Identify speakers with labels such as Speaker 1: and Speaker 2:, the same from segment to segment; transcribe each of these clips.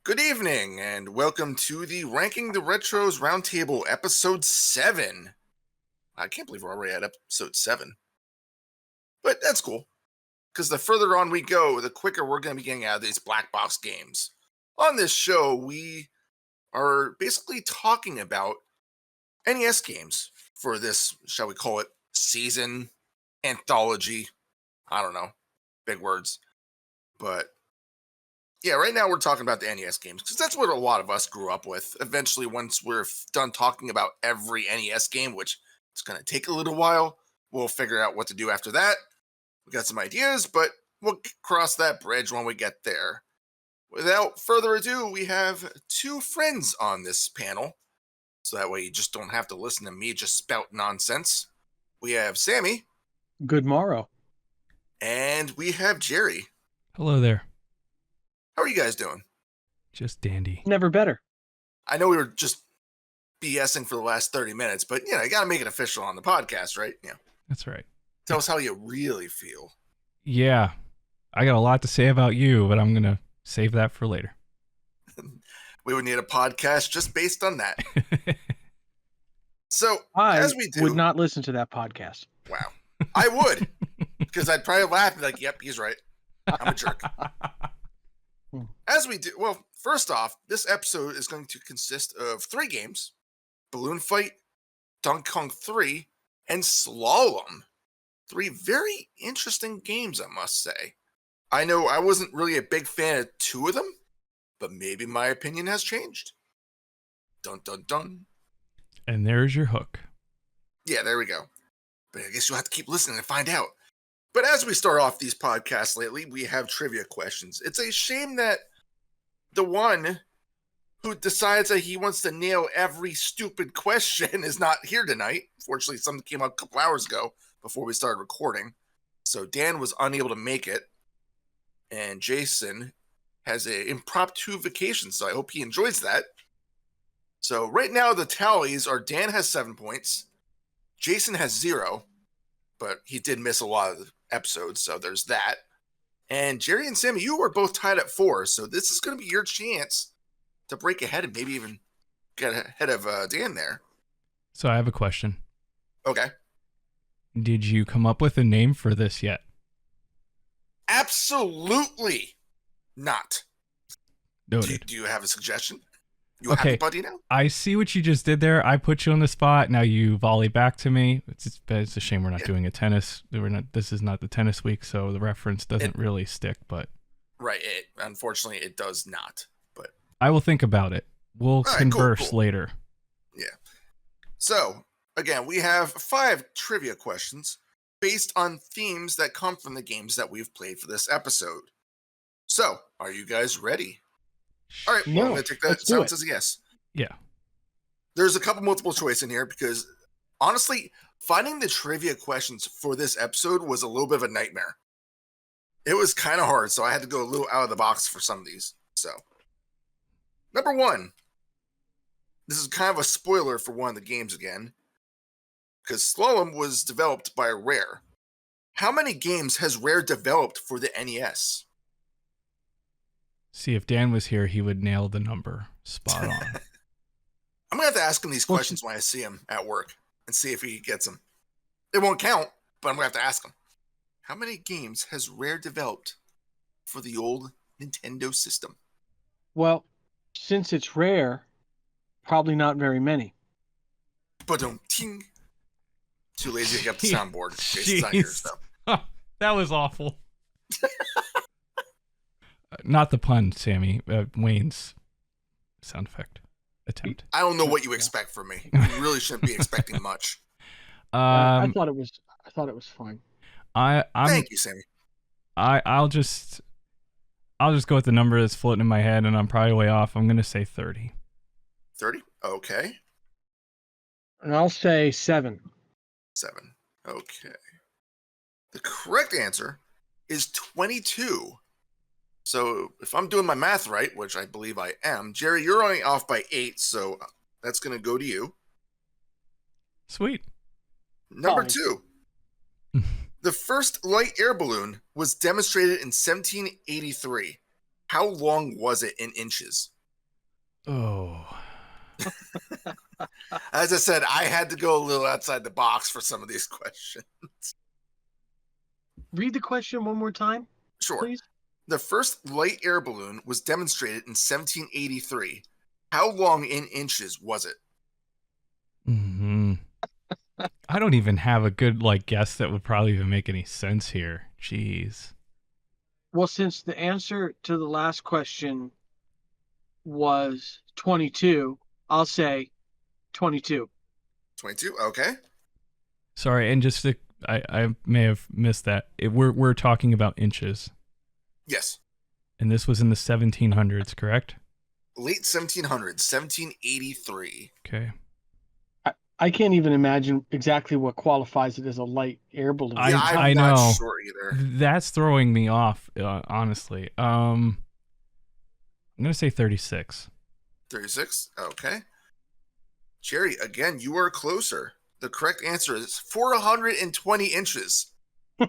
Speaker 1: Good evening, and welcome to the Ranking the Retros Roundtable, Episode 7. I can't believe we're already at Episode 7. But that's cool, because the further on we go, the quicker we're going to be getting out of these black box games. On this show, we are basically talking about NES games for this, shall we call it, season, anthology. I don't know, big words. But yeah, right now we're talking about the NES games because that's what a lot of us grew up with. Eventually, once we're done talking about every NES game, which it's going to take a little while, we'll figure out what to do after that. We got some ideas, but we'll cross that bridge when we get there. Without further ado, we have two friends on this panel, so that way you just don't have to listen to me just spout nonsense. We have Sammy.
Speaker 2: Good morrow.
Speaker 1: And we have Jerry.
Speaker 3: Hello there.
Speaker 1: How are you guys doing?
Speaker 3: Just dandy.
Speaker 2: Never better.
Speaker 1: I know we were just BSing for the last 30 minutes, but you got to make it official on the podcast, right? Yeah.
Speaker 3: That's right.
Speaker 1: Tell us how you really feel.
Speaker 3: Yeah. I got a lot to say about you, but I'm going to save that for later.
Speaker 1: We would need a podcast just based on that. So,
Speaker 2: I
Speaker 1: as we do,
Speaker 2: would not listen to that podcast.
Speaker 1: Wow. I would, because I'd probably laugh and be like, yep, he's right. I'm a jerk. As we do, well, first off, this episode is going to consist of 3 games: Balloon Fight, Donkey Kong 3, and Slalom. 3 very interesting games, I must say. I know I wasn't really a big fan of 2 of them, but maybe my opinion has changed. Dun, dun, dun.
Speaker 3: And there's your hook.
Speaker 1: Yeah, there we go. But I guess you'll have to keep listening to find out. But as we start off these podcasts lately, we have trivia questions. It's a shame that the one who decides that he wants to nail every stupid question is not here tonight. Fortunately, something came out a couple hours ago before we started recording. So Dan was unable to make it. And Jason has an impromptu vacation, so I hope he enjoys that. So right now the tallies are Dan has 7 points. Jason has 0. But he did miss a lot of the episodes, so there's that. And Jerry and Sammy, you were both tied at 4, so this is going to be your chance to break ahead and maybe even get ahead of Dan there.
Speaker 3: So I have a question.
Speaker 1: Okay.
Speaker 3: Did you come up with a name for this yet?
Speaker 1: Absolutely not.
Speaker 3: Noted.
Speaker 1: Do you have a suggestion? You
Speaker 3: Okay.
Speaker 1: have a buddy now?
Speaker 3: I see what you just did there. I put you on the spot. Now you volley back to me. It's a shame we're not doing a tennis. This is not the tennis week, so the reference doesn't really stick. But
Speaker 1: right, unfortunately, it does not. But
Speaker 3: I will think about it. We'll converse later.
Speaker 1: Yeah. So again, we have 5 trivia questions based on themes that come from the games that we've played for this episode. So, are you guys ready? All right, well, I'm going to take that sounds as a yes.
Speaker 3: Yeah.
Speaker 1: There's a couple multiple choice in here because, honestly, finding the trivia questions for this episode was a little bit of a nightmare. It was kind of hard, so I had to go a little out of the box for some of these. So, number 1. This is kind of a spoiler for one of the games again, because Slalom was developed by Rare. How many games has Rare developed for the NES?
Speaker 3: See, if Dan was here, he would nail the number spot on.
Speaker 1: I'm going to have to ask him these questions when I see him at work and see if he gets them. It won't count, but I'm going to have to ask him. How many games has Rare developed for the old Nintendo system?
Speaker 2: Well, since it's Rare, probably not very many.
Speaker 1: Ba-dum-ting. Too lazy to get up the soundboard. Jason's not here, so.
Speaker 3: That was awful. Not the pun, Sammy. Wayne's sound effect attempt.
Speaker 1: I don't know what you expect from me. You really shouldn't be expecting much.
Speaker 2: I thought it was fine.
Speaker 1: Thank you, Sammy.
Speaker 3: I'll just go with the number that's floating in my head, and I'm probably way off. I'm gonna say 30.
Speaker 1: 30? Okay.
Speaker 2: And I'll say 7.
Speaker 1: 7. Okay. The correct answer is 22. So if I'm doing my math right, which I believe I am, Jerry, you're only off by 8, so that's going to go to you.
Speaker 3: Sweet.
Speaker 1: Number 2. The first light air balloon was demonstrated in 1783. How long was it in inches?
Speaker 3: Oh.
Speaker 1: As I said, I had to go a little outside the box for some of these questions.
Speaker 2: Read the question one more time,
Speaker 1: Sure.
Speaker 2: please.
Speaker 1: The first light air balloon was demonstrated in 1783. How long in inches was it?
Speaker 3: Mm-hmm. I don't even have a good guess that would probably even make any sense here. Jeez.
Speaker 2: Well, since the answer to the last question was 22, I'll say 22.
Speaker 1: 22. Okay.
Speaker 3: Sorry, and just to, I may have missed that. We're talking about inches,
Speaker 1: Yes.
Speaker 3: and this was in the 1700s, correct?
Speaker 1: Late 1700s, 1783.
Speaker 3: Okay.
Speaker 2: I can't even imagine exactly what qualifies it as a light air balloon.
Speaker 1: Yeah,
Speaker 3: I
Speaker 1: I'm
Speaker 3: know.
Speaker 1: not sure either.
Speaker 3: That's throwing me off, honestly. I'm gonna say 36.
Speaker 1: 36. Okay. Jerry, again, you are closer. The correct answer is 420 inches,
Speaker 3: Oh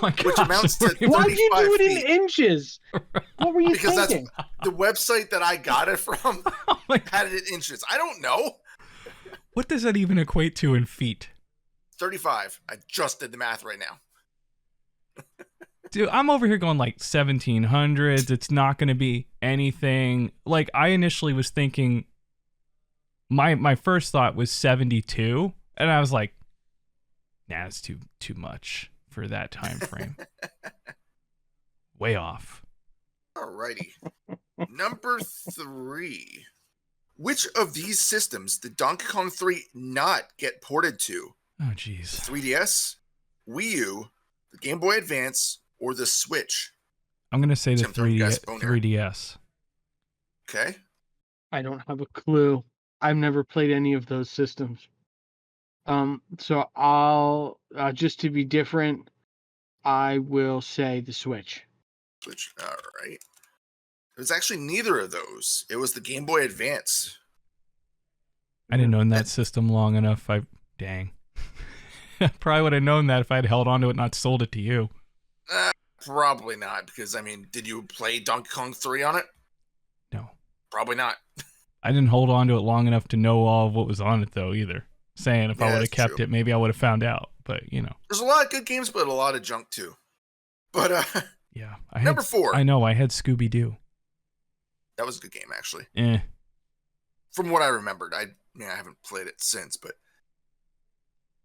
Speaker 3: my
Speaker 1: which
Speaker 3: gosh,
Speaker 1: amounts to
Speaker 2: Why did you
Speaker 1: 35
Speaker 2: do it
Speaker 1: feet.
Speaker 2: in inches? What were you
Speaker 1: Because
Speaker 2: thinking?
Speaker 1: that's the website that I got it from
Speaker 3: Oh my God.
Speaker 1: had it in inches. I don't know.
Speaker 3: What does that even equate to in feet?
Speaker 1: 35. I just did the math right now.
Speaker 3: Dude, I'm over here going 1700s. It's not going to be anything. I initially was thinking, my first thought was 72, and I was like, nah, it's too much for that time frame. Way off.
Speaker 1: Alrighty. Number 3. Which of these systems did Donkey Kong 3 not get ported to?
Speaker 3: Oh, jeez.
Speaker 1: 3DS, Wii U, the Game Boy Advance, or the Switch?
Speaker 3: I'm going to say the
Speaker 1: Tim, don't guess, Boner.
Speaker 3: 3DS.
Speaker 1: Okay.
Speaker 2: I don't have a clue. I've never played any of those systems. So I'll just to be different, I will say the Switch.
Speaker 1: Switch. All right. It was actually neither of those. It was the Game Boy Advance.
Speaker 3: I didn't own that system long enough. Dang. I probably would have known that if I'd held on to it and not sold it to you.
Speaker 1: Probably not, because, did you play Donkey Kong 3 on it?
Speaker 3: No.
Speaker 1: Probably not.
Speaker 3: I didn't hold on to it long enough to know all of what was on it, though, either. Saying if I would have
Speaker 1: that's
Speaker 3: kept
Speaker 1: true.
Speaker 3: it, maybe I would have found out. But,
Speaker 1: There's a lot of good games, but a lot of junk, too. But,
Speaker 3: yeah.
Speaker 1: number 4.
Speaker 3: I know, I had Scooby-Doo.
Speaker 1: That was a good game, actually.
Speaker 3: From
Speaker 1: what I remembered. I haven't played it since, but...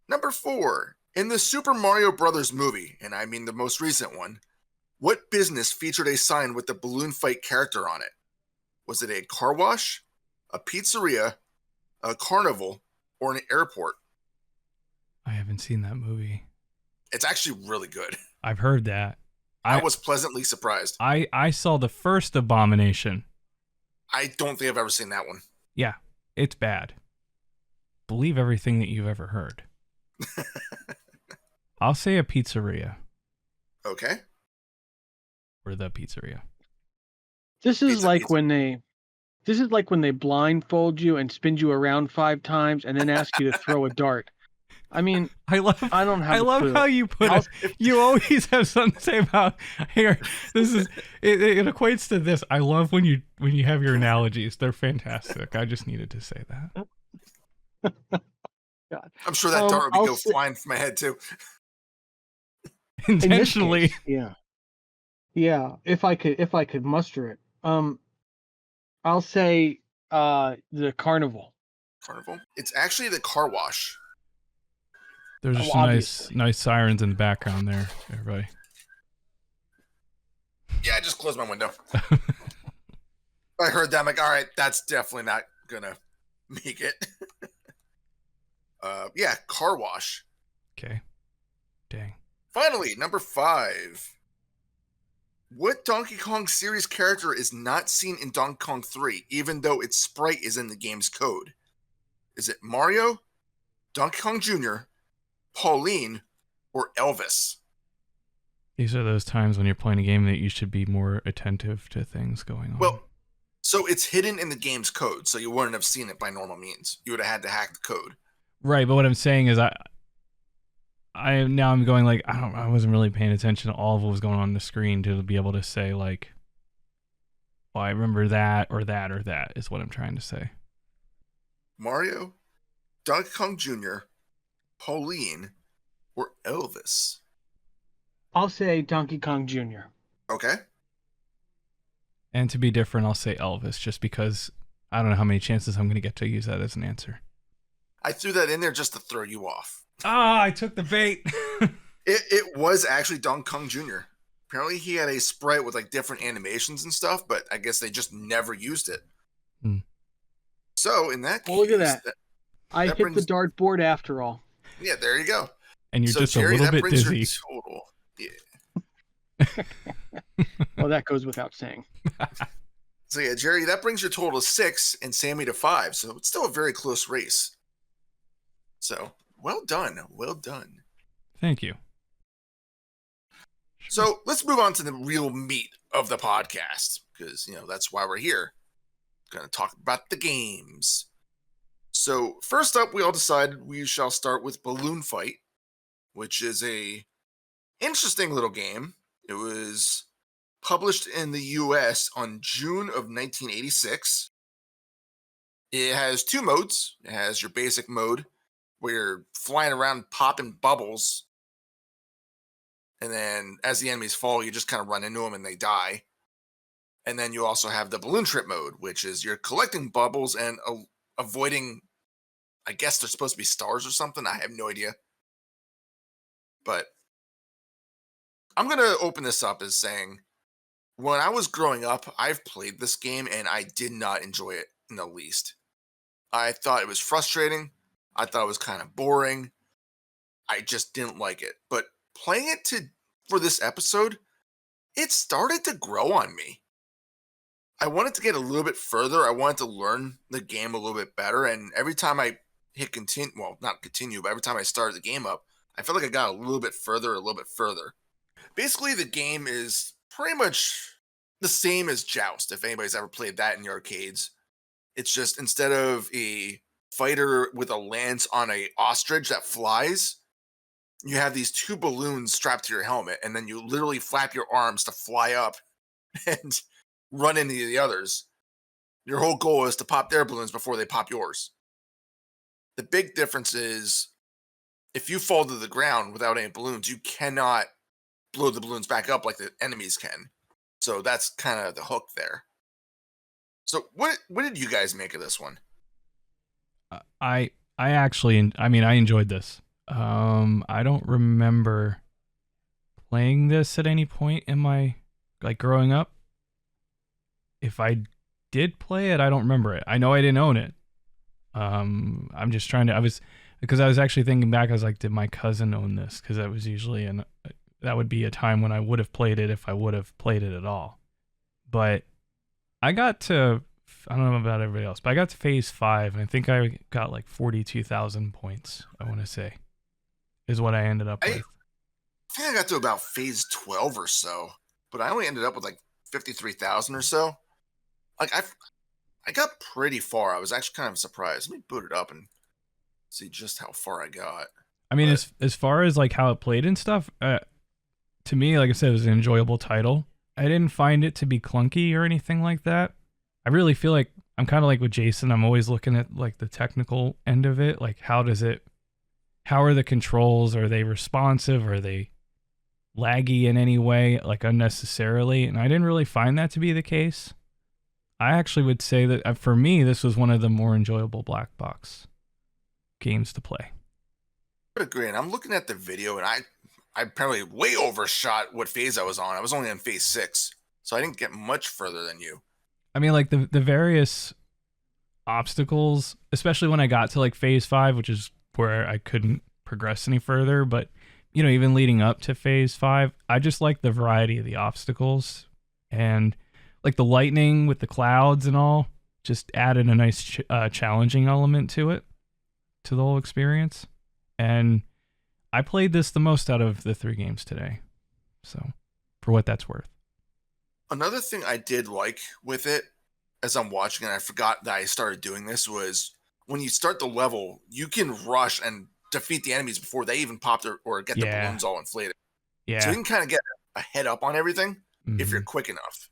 Speaker 1: Number 4. In the Super Mario Brothers movie, and I mean the most recent one, what business featured a sign with the balloon fight character on it? Was it a car wash, a pizzeria, a carnival, or an airport?
Speaker 3: I haven't seen that movie.
Speaker 1: It's actually really good.
Speaker 3: I've heard that.
Speaker 1: I was pleasantly surprised.
Speaker 3: I saw the first Abomination.
Speaker 1: I don't think I've ever seen that one.
Speaker 3: Yeah, it's bad. Believe everything that you've ever heard. I'll say a pizzeria.
Speaker 1: Okay.
Speaker 3: Or the pizzeria.
Speaker 2: This is like when they blindfold you and spin you around 5 times and then ask you to throw a dart. I mean,
Speaker 3: I love how you put it. You always have something to say about here. This is it equates to this. I love when you have your analogies. They're fantastic. I just needed to say that.
Speaker 2: God.
Speaker 1: I'm sure that dart would go flying from my head too.
Speaker 3: Intentionally.
Speaker 2: Case, yeah. If I could muster it. I'll say the carnival.
Speaker 1: Carnival. It's actually the car wash.
Speaker 3: There's just nice sirens in the background there, everybody.
Speaker 1: Yeah, I just closed my window. I heard that. I'm like, all right, that's definitely not gonna make it. Yeah, car wash.
Speaker 3: Okay. Dang.
Speaker 1: Finally, number 5. What Donkey Kong series character is not seen in Donkey Kong 3, even though its sprite is in the game's code? Is it Mario, Donkey Kong Jr., Pauline, or Elvis?
Speaker 3: These are those times when you're playing a game that you should be more attentive to things going on.
Speaker 1: Well, so it's hidden in the game's code, so you wouldn't have seen it by normal means. You would have had to hack the code.
Speaker 3: Right, but what I'm saying is I'm going I wasn't really paying attention to all of what was going on the screen to be able to say Well, I remember that or that or that is what I'm trying to say.
Speaker 1: Mario, Donkey Kong Jr., Pauline, or Elvis?
Speaker 2: I'll say Donkey Kong Jr.
Speaker 1: Okay.
Speaker 3: And to be different, I'll say Elvis, just because I don't know how many chances I'm going to get to use that as an answer.
Speaker 1: I threw that in there just to throw you off.
Speaker 3: Ah, I took the bait.
Speaker 1: It was actually Donkey Kong Jr. Apparently he had a sprite with like different animations and stuff, but I guess they just never used it. So in that case,
Speaker 2: look at that. I hit
Speaker 1: brings,
Speaker 2: the dartboard after all.
Speaker 1: Yeah, there you go.
Speaker 3: And you're
Speaker 1: so
Speaker 3: just
Speaker 1: Jerry,
Speaker 3: a little bit dizzy.
Speaker 1: Total. Yeah.
Speaker 2: Well, that goes without saying.
Speaker 1: So yeah, Jerry, that brings your total to 6 and Sammy to 5. So it's still a very close race. So well done. Well done.
Speaker 3: Thank you.
Speaker 1: So let's move on to the real meat of the podcast, because, that's why we're here. We're going to talk about the games. So first up, we all decided we shall start with Balloon Fight, which is a interesting little game. It was published in the US on June of 1986. It has 2 modes. It has your basic mode, where you're flying around popping bubbles. And then as the enemies fall, you just kind of run into them and they die. And then you also have the balloon trip mode, which is you're collecting bubbles and avoiding, I guess they're supposed to be stars or something. I have no idea. But I'm going to open this up as saying, when I was growing up, I've played this game and I did not enjoy it in the least. I thought it was frustrating. I thought it was kind of boring. I just didn't like it. But playing it for this episode, it started to grow on me. I wanted to get a little bit further. I wanted to learn the game a little bit better. And every time I hit continue, well, not continue, but every time I started the game up, I felt like I got a little bit further. Basically, the game is pretty much the same as Joust, if anybody's ever played that in the arcades. It's just instead of a fighter with a lance on a ostrich that flies, you have these 2 balloons strapped to your helmet, and then you literally flap your arms to fly up and run into the others. Your whole goal is to pop their balloons before they pop yours. The big difference is if you fall to the ground without any balloons, you cannot blow the balloons back up like the enemies can. So that's kind of the hook there. So what did you guys make of this one?
Speaker 3: I enjoyed this. I don't remember playing this at any point in my growing up. If I did play it, I don't remember it. I know I didn't own it. I'm just trying to. Because I was actually thinking back. I was like, did my cousin own this? Because that was usually that would be a time when I would have played it if I would have played it at all. But I got to. I don't know about everybody else, but I got to phase 5, and I think I got like 42,000 points. I want to say, is what I ended up with.
Speaker 1: I think I got to about phase 12 or so, but I only ended up with like 53,000 or so. Like I got pretty far. I was actually kind of surprised. Let me boot it up and see just how far I got.
Speaker 3: I mean, as far as like how it played and stuff, to me, like I said, it was an enjoyable title. I didn't find it to be clunky or anything like that. I really feel like I'm kind of like with Jason. I'm always looking at like the technical end of it. Like how are the controls? Are they responsive? Are they laggy in any way, like unnecessarily? And I didn't really find that to be the case. I actually would say that for me, this was one of the more enjoyable black box games to play.
Speaker 1: I would agree. And I'm looking at the video, and I probably way overshot what phase I was on. I was only on phase 6, so I didn't get much further than you.
Speaker 3: I mean, like the various obstacles, especially when I got to like phase 5, which is where I couldn't progress any further. But, even leading up to phase 5, I just like the variety of the obstacles, and like the lightning with the clouds and all just added a nice challenging element to the whole experience. And I played this the most out of the 3 games today. So for what that's worth.
Speaker 1: Another thing I did like with it, as I'm watching, and I forgot that I started doing this, was when you start the level, you can rush and defeat the enemies before they even pop or get the balloons all inflated.
Speaker 3: Yeah.
Speaker 1: So you can kind of get a head up on everything if you're quick enough.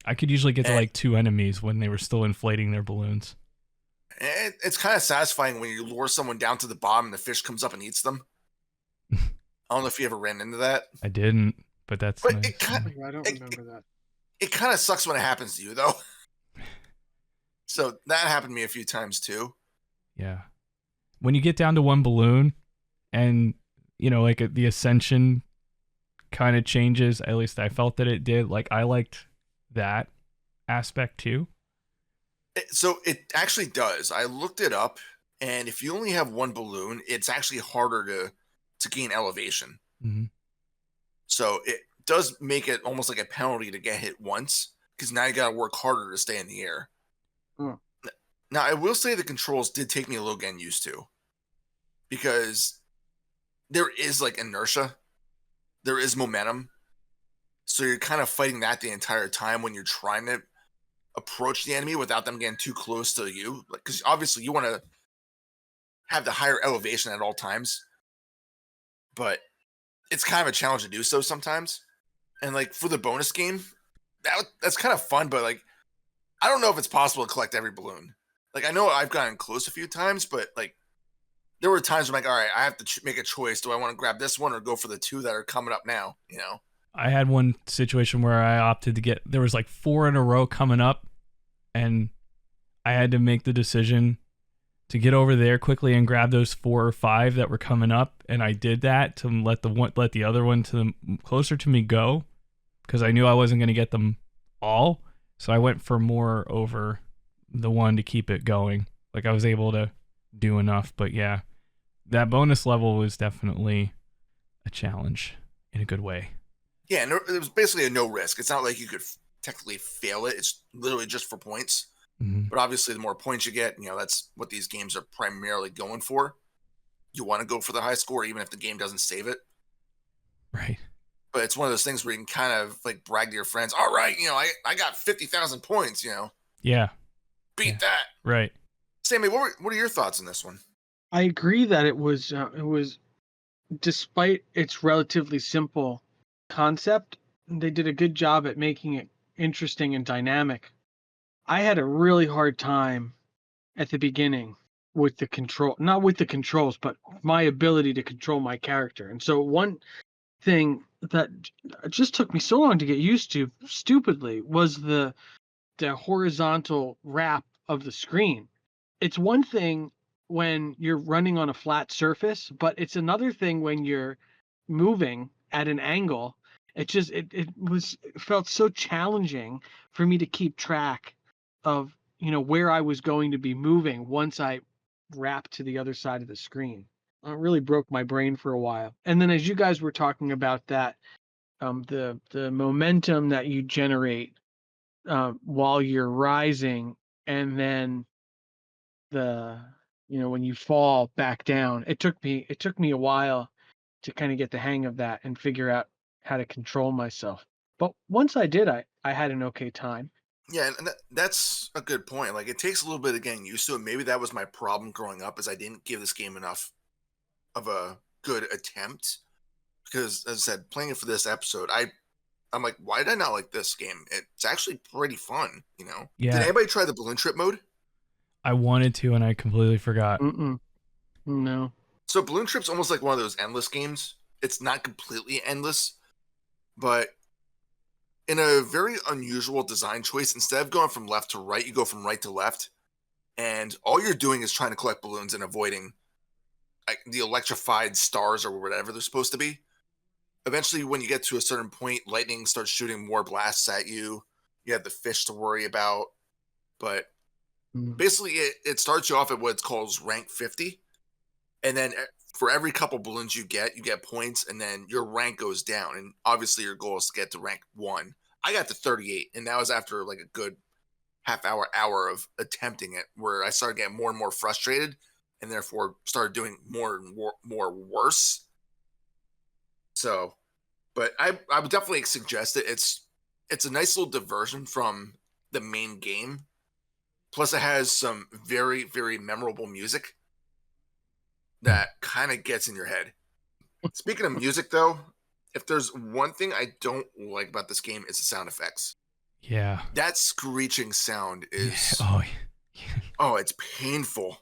Speaker 3: I could usually get to
Speaker 1: And
Speaker 3: like 2 enemies when they were still inflating their balloons.
Speaker 1: it's kind of satisfying when you lure someone down to the bottom and the fish comes up and eats them. I don't know if you ever ran into that.
Speaker 3: I didn't, but that's
Speaker 1: But
Speaker 3: nice.
Speaker 2: I don't remember that.
Speaker 1: It kind of sucks when it happens to you, though. So that happened to me a few times, too.
Speaker 3: Yeah. When you get down to one balloon and, like the ascension kind of changes, at least I felt that it did. Like, I liked that aspect, too.
Speaker 1: So it actually does. I looked it up, and if you only have one balloon, it's actually harder to gain elevation.
Speaker 3: Mm-hmm.
Speaker 1: So it does make it almost like a penalty to get hit once, because now you got to work harder to stay in the air.
Speaker 2: Hmm.
Speaker 1: Now, I will say the controls did take me a little getting used to, because there is like inertia, there is momentum. So you're kind of fighting that the entire time when you're trying to approach the enemy without them getting too close to you. Because obviously you want to have the higher elevation at all times, but it's kind of a challenge to do so sometimes. And like for the bonus game, that's kind of fun, but like I don't know if it's possible to collect every balloon. Like I know I've gotten close a few times, but like there were times where I'm like, all right, I have to make a choice. Do I want to grab this one or go for the 2 that are coming up now?
Speaker 3: I had one situation where I opted to there was like 4 in a row coming up, and I had to make the decision to get over there quickly and grab those 4 or 5 that were coming up, and I did that to let the other one closer to me go, because I knew I wasn't going to get them all. So I went for more over the one to keep it going. Like I was able to do enough, but yeah, that bonus level was definitely a challenge in a good way.
Speaker 1: Yeah, and it was basically a no risk. It's not like you could technically fail it. It's literally just for points.
Speaker 3: Mm-hmm.
Speaker 1: But obviously, the more points you get, that's what these games are primarily going for. You want to go for the high score, even if the game doesn't save it.
Speaker 3: Right.
Speaker 1: But it's one of those things where you can kind of like brag to your friends. All right, I got 50,000 points.
Speaker 3: Yeah.
Speaker 1: Beat that.
Speaker 3: Right.
Speaker 1: Sammy, what are your thoughts on this one?
Speaker 2: I agree that it was despite its relatively simple concept, they did a good job at making it interesting and dynamic. I had a really hard time at the beginning with not with the controls, but my ability to control my character. And so one thing that just took me so long to get used to, stupidly, was the horizontal wrap of the screen. It's one thing when you're running on a flat surface, but it's another thing when you're moving at an angle. It felt so challenging for me to keep track of where I was going to be moving once I wrapped to the other side of the screen. It really broke my brain for a while. And then as you guys were talking about that, the momentum that you generate while you're rising, and then when you fall back down, it took me a while to kind of get the hang of that and figure out how to control myself. But once I did, I had an okay time.
Speaker 1: Yeah, and that's a good point. Like, it takes a little bit of getting used to it. Maybe that was my problem growing up, is I didn't give this game enough of a good attempt. Because, as I said, playing it for this episode, I'm like, why did I not like this game? It's actually pretty fun,
Speaker 3: Yeah.
Speaker 1: Did anybody try the balloon trip mode?
Speaker 3: I wanted to, and I completely forgot.
Speaker 2: No.
Speaker 1: So balloon trip's almost like one of those endless games. It's not completely endless, but in a very unusual design choice, instead of going from left to right, you go from right to left. And all you're doing is trying to collect balloons and avoiding the electrified stars or whatever they're supposed to be. Eventually, when you get to a certain point, lightning starts shooting more blasts at you. You have the fish to worry about. But basically, it starts you off at what's called rank 50. And then for every couple balloons you get points, and then your rank goes down. And obviously, your goal is to get to rank 1. I got to 38, and that was after like a good hour of attempting it, where I started getting more and more frustrated, and therefore started doing more and more worse. So, but I would definitely suggest it. It's a nice little diversion from the main game. Plus, it has some very, very memorable music that kind of gets in your head. Speaking of music, though, if there's one thing I don't like about this game, it's the sound effects.
Speaker 3: Yeah.
Speaker 1: That screeching sound is
Speaker 3: Oh,
Speaker 1: it's painful.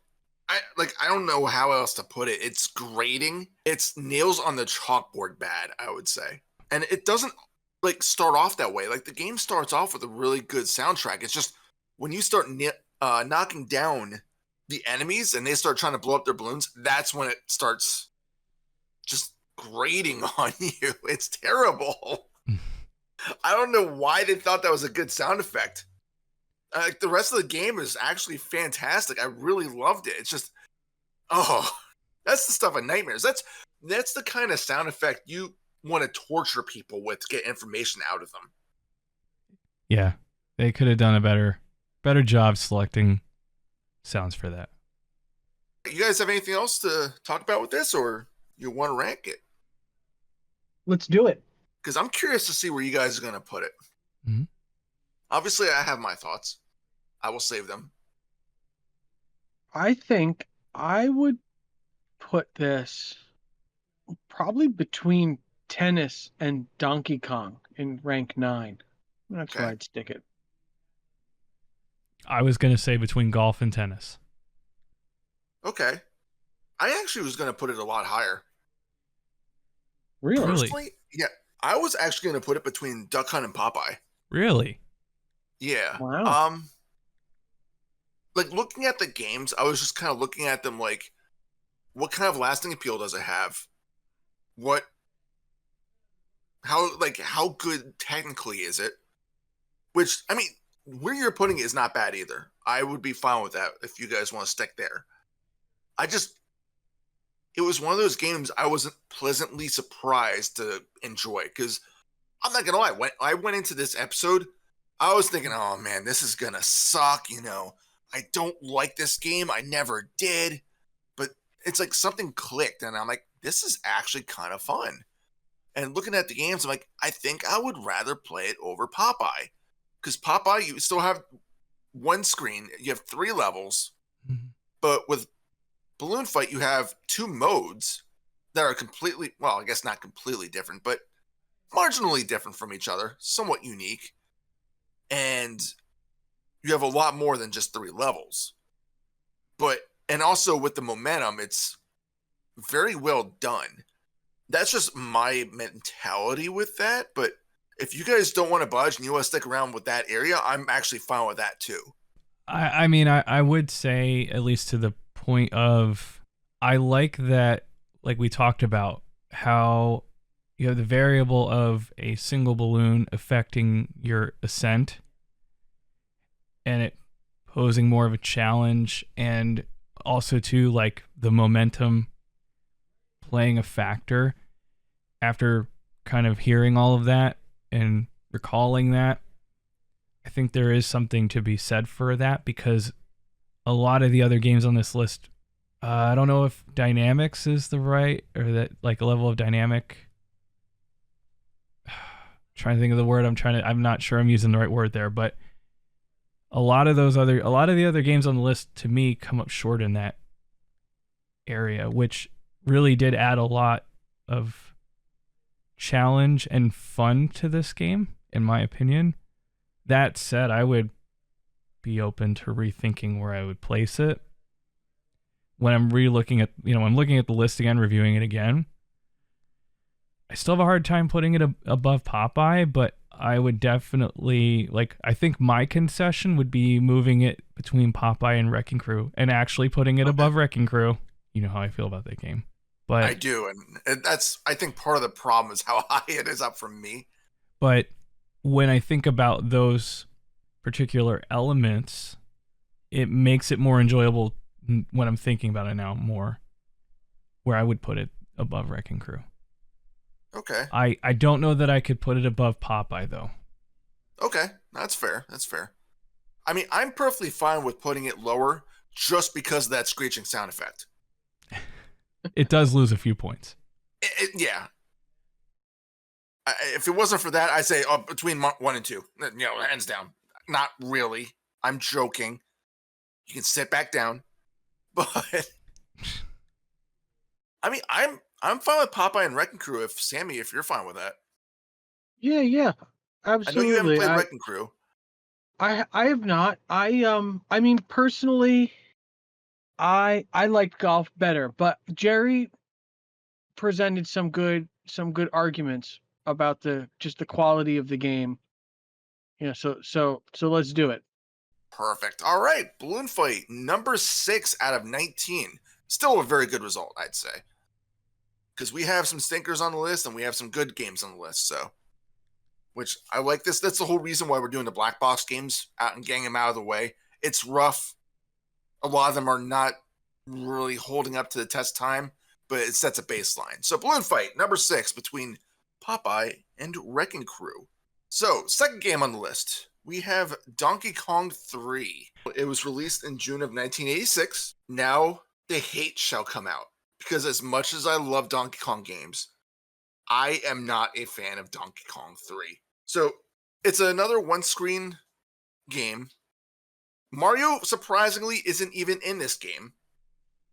Speaker 1: I don't know how else to put it. It's grating. It's nails on the chalkboard bad, I would say. And it doesn't like start off that way. Like the game starts off with a really good soundtrack. It's just when you start knocking down the enemies and they start trying to blow up their balloons, that's when it starts just grating on you. It's terrible. I don't know why they thought that was a good sound effect. Like the rest of the game is actually fantastic. I really loved it. It's just, that's the stuff of nightmares. That's the kind of sound effect you want to torture people with to get information out of them.
Speaker 3: Yeah. They could have done a better job selecting sounds for that.
Speaker 1: You guys have anything else to talk about with this, or you want to rank it?
Speaker 2: Let's do it.
Speaker 1: Because I'm curious to see where you guys are going to put it.
Speaker 3: Mhm.
Speaker 1: Obviously, I have my thoughts. I will save them.
Speaker 2: I think I would put this probably between tennis and Donkey Kong in rank 9. That's where
Speaker 1: Okay.
Speaker 2: I'd stick it.
Speaker 3: I was going to say between golf and tennis.
Speaker 1: Okay. I actually was going to put it a lot higher.
Speaker 2: Really?
Speaker 1: Personally, yeah. I was actually going to put it between Duck Hunt and Popeye.
Speaker 3: Really?
Speaker 1: Yeah.
Speaker 2: Wow.
Speaker 1: Like looking at the games, I was just kind of looking at them like, what kind of lasting appeal does it have? How good technically is it? Which, I mean, where you're putting it is not bad either. I would be fine with that if you guys want to stick there. It was one of those games I wasn't pleasantly surprised to enjoy because I'm not gonna lie, when I went into this episode, I was thinking, oh man, this is gonna suck. I don't like this game. I never did. But it's like something clicked, and I'm like, this is actually kind of fun. And looking at the games, I'm like, I think I would rather play it over Popeye. Because Popeye, you still have one screen, you have 3 levels, but with Balloon Fight, you have 2 modes that are completely, well, I guess not completely different, but marginally different from each other, somewhat unique. And you have a lot more than just 3 levels. And also with the momentum, it's very well done. That's just my mentality with that. But if you guys don't want to budge and you want to stick around with that area, I'm actually fine with that too.
Speaker 3: I mean, I would say, at least to the point of, I like that, like we talked about, how you have the variable of a single balloon affecting your ascent and it posing more of a challenge, and also too, like the momentum playing a factor. After kind of hearing all of that and recalling that, I think there is something to be said for that, because a lot of the other games on this list, I don't know if dynamics is the right, or that like a level of dynamic. Trying to think of the word. I'm not sure I'm using the right word there, but a lot of the other games on the list to me come up short in that area, which really did add a lot of challenge and fun to this game, in my opinion. That said, I would be open to rethinking where I would place it when I'm looking at the list again, reviewing it again. I still have a hard time putting it above Popeye, but I would definitely, I think my concession would be moving it between Popeye and Wrecking Crew, and actually putting it above Wrecking Crew. You know how I feel about that game. But
Speaker 1: I do, and that's, I think, part of the problem is how high it is up from me.
Speaker 3: But when I think about those particular elements, it makes it more enjoyable when I'm thinking about it now more, where I would put it above Wrecking Crew.
Speaker 1: Okay.
Speaker 3: I don't know that I could put it above Popeye, though.
Speaker 1: Okay, that's fair. That's fair. I mean, I'm perfectly fine with putting it lower just because of that screeching sound effect.
Speaker 3: It does lose a few points.
Speaker 1: Yeah. If it wasn't for that, I'd say between 1 and 2. Hands down. Not really. I'm joking. You can sit back down. But I mean, I'm fine with Popeye and Wrecking Crew. If you're fine with that.
Speaker 2: Yeah,
Speaker 1: I know you haven't
Speaker 2: absolutely.
Speaker 1: played Wrecking Crew.
Speaker 2: I have not. I mean personally, I liked golf better, but Jerry presented some good arguments about the quality of the game. Yeah, so let's do it.
Speaker 1: Perfect. All right, Balloon Fight, number 6 out of 19. Still a very good result, I'd say. Because we have some stinkers on the list and we have some good games on the list, so. Which I like this. That's the whole reason why we're doing the black box games out and getting them out of the way. It's rough. A lot of them are not really holding up to the test time, but it sets a baseline. So Balloon Fight, number 6, between Popeye and Wrecking Crew. So, second game on the list, we have Donkey Kong 3. It was released in June of 1986. Now the hate shall come out. Because as much as I love Donkey Kong games, I am not a fan of Donkey Kong 3. So, it's another one-screen game. Mario, surprisingly, isn't even in this game.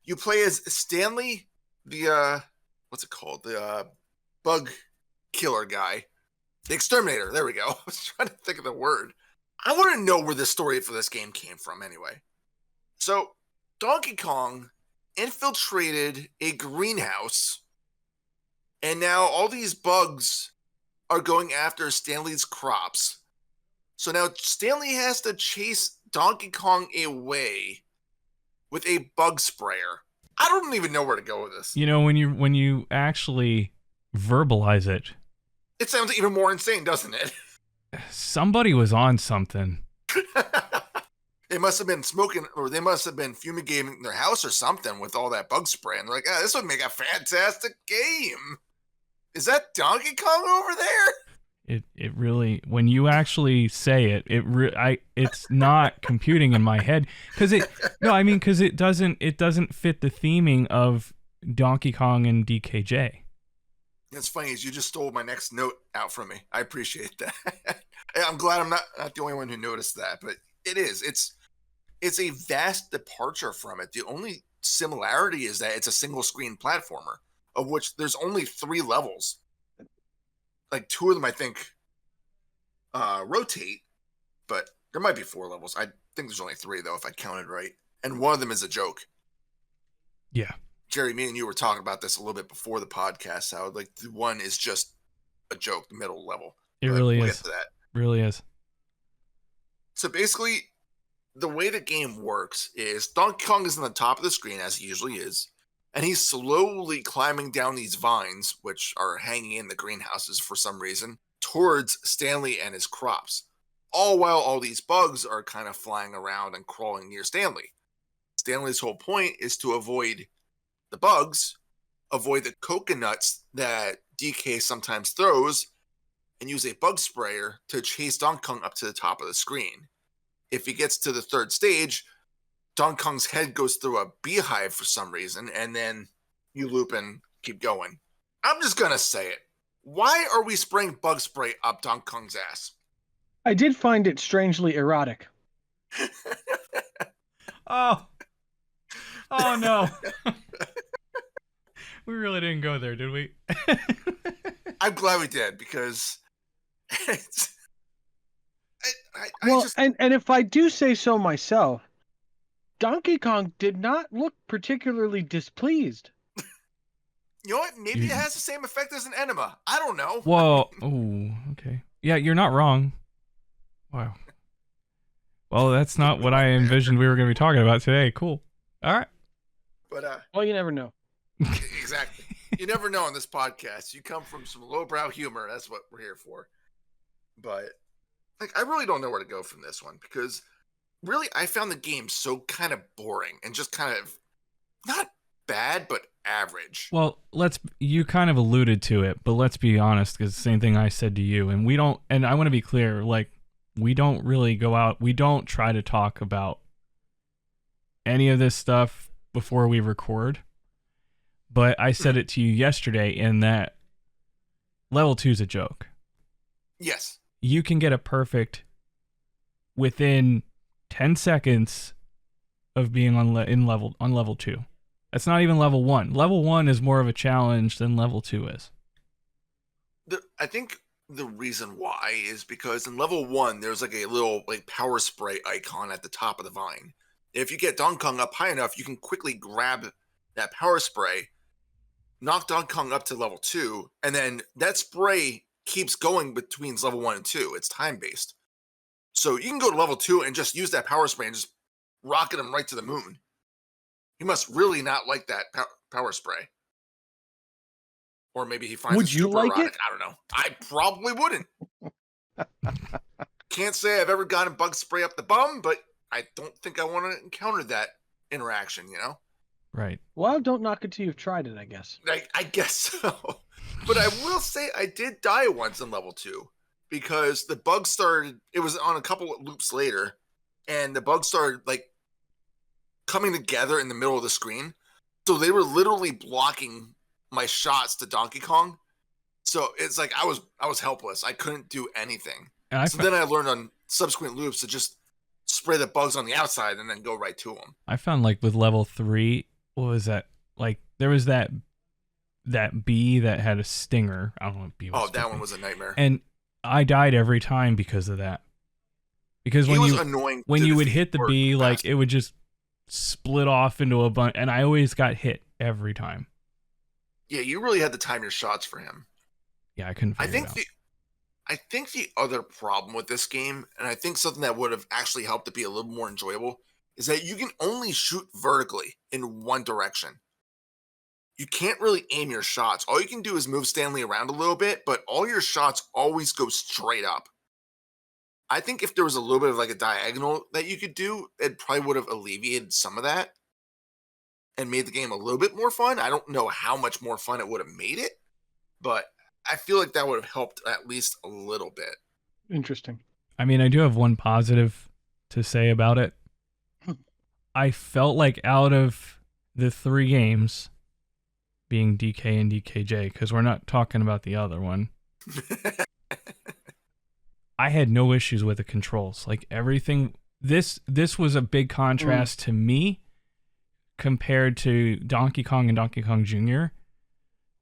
Speaker 1: You play as Stanley, the, what's it called? The bug killer guy. The exterminator. There we go. I was trying to think of the word. I want to know where the story for this game came from anyway. So, Donkey Kong infiltrated a greenhouse, and now all these bugs are going after Stanley's crops. So now Stanley has to chase Donkey Kong away with a bug sprayer. I don't even know where to go with this.
Speaker 3: You know, when you actually verbalize it,
Speaker 1: it sounds even more insane, doesn't it?
Speaker 3: Somebody was on something.
Speaker 1: They must have been smoking, or they must have been fumigating their house or something with all that bug spray. And they're like, this would make a fantastic game. Is that Donkey Kong over there?
Speaker 3: It really, when you actually say it, it's not computing in my head because it doesn't fit the theming of Donkey Kong and DKJ.
Speaker 1: It's funny, is you just stole my next note out from me. I appreciate that. I'm glad I'm not the only one who noticed that, but it is. It's a vast departure from it. The only similarity is that it's a single screen platformer, of which there's only 3 levels. Like 2 of them, I think, rotate, but there might be 4 levels. I think there's only 3, though, if I counted right. And one of them is a joke.
Speaker 3: Yeah.
Speaker 1: Jerry, me and you were talking about this a little bit before the podcast, how like the one is just a joke, the middle level.
Speaker 3: It really
Speaker 1: we'll
Speaker 3: is.
Speaker 1: Get to that.
Speaker 3: Really is.
Speaker 1: So basically, the way the game works is Donkey Kong is on the top of the screen, as he usually is, and he's slowly climbing down these vines, which are hanging in the greenhouses for some reason, towards Stanley and his crops. All while all these bugs are kind of flying around and crawling near Stanley. Stanley's whole point is to avoid the bugs, avoid the coconuts that DK sometimes throws, and use a bug sprayer to chase Donkey Kong up to the top of the screen. If he gets to the 3rd stage, Donkey Kong's head goes through a beehive for some reason, and then you loop and keep going. I'm just going to say it. Why are we spraying bug spray up Donkey Kong's ass?
Speaker 2: I did find it strangely erotic.
Speaker 3: Oh no. We really didn't go there, did we?
Speaker 1: I'm glad we did, because it's...
Speaker 2: And if I do say so myself, Donkey Kong did not look particularly displeased.
Speaker 1: You know what? Maybe it has the same effect as an enema. I don't know.
Speaker 3: Well, oh, okay. Yeah, you're not wrong. Wow. Well, that's not what I envisioned we were going to be talking about today. Cool. All right.
Speaker 1: But
Speaker 2: well, you never know.
Speaker 1: Exactly. You never know on this podcast. You come from some lowbrow humor. That's what we're here for. But like, I really don't know where to go from this one, because really I found the game so kind of boring and just kind of not bad, but average.
Speaker 3: Well, you kind of alluded to it, but let's be honest, because the same thing I said to you, and I want to be clear, like, we don't really go out, we don't try to talk about any of this stuff before we record. But I said it to you yesterday in that level 2 is a joke.
Speaker 1: Yes.
Speaker 3: You can get a perfect within 10 seconds of being on level 2. That's not even level 1. Level 1 is more of a challenge than level 2 is.
Speaker 1: I think the reason why is because in level 1, there's like a little like power spray icon at the top of the vine. If you get Donkey Kong up high enough, you can quickly grab that power spray, knock Donkey Kong up to level 2, and then that spray keeps going between level 1 and 2. It's time based. So you can go to level 2 and just use that power spray and just rocket him right to the moon. He must really not like that power spray. Or maybe he finds
Speaker 2: Would
Speaker 1: it
Speaker 2: you
Speaker 1: super
Speaker 2: like
Speaker 1: erotic.
Speaker 2: it?
Speaker 1: I don't know. I probably wouldn't. Can't say I've ever gotten bug spray up the bum, but I don't think I want to encounter that interaction, you know?
Speaker 3: Right.
Speaker 2: Well, don't knock it till you've tried it, I guess.
Speaker 1: I guess so. But I will say I did die once in level 2 because the bug started, it was on a couple of loops later, and the bug started like coming together in the middle of the screen. So they were literally blocking my shots to Donkey Kong. So it's like I was helpless. I couldn't do anything.
Speaker 3: And
Speaker 1: then I learned on subsequent loops to just spray the bugs on the outside and then go right to them.
Speaker 3: I found like with level 3, what was that? Like there was that bee that had a stinger. I don't know what bee was.
Speaker 1: Oh, that one was a nightmare.
Speaker 3: And I died every time because of that. Because when you would hit the bee, like it would just split off into a bunch, and I always got hit every time.
Speaker 1: Yeah, you really had to time your shots for him.
Speaker 3: Yeah, I couldn't figure it out.
Speaker 1: I think the other problem with this game, and I think something that would have actually helped it be a little more enjoyable, is that you can only shoot vertically in one direction. You can't really aim your shots. All you can do is move Stanley around a little bit, but all your shots always go straight up. I think if there was a little bit of like a diagonal that you could do, it probably would have alleviated some of that and made the game a little bit more fun. I don't know how much more fun it would have made it, but I feel like that would have helped at least a little bit.
Speaker 2: Interesting.
Speaker 3: I mean, I do have one positive to say about it. I felt like out of the 3 games, being DK and DKJ, because we're not talking about the other one, I had no issues with the controls. Like everything, this was a big contrast to me compared to Donkey Kong and Donkey Kong Jr.,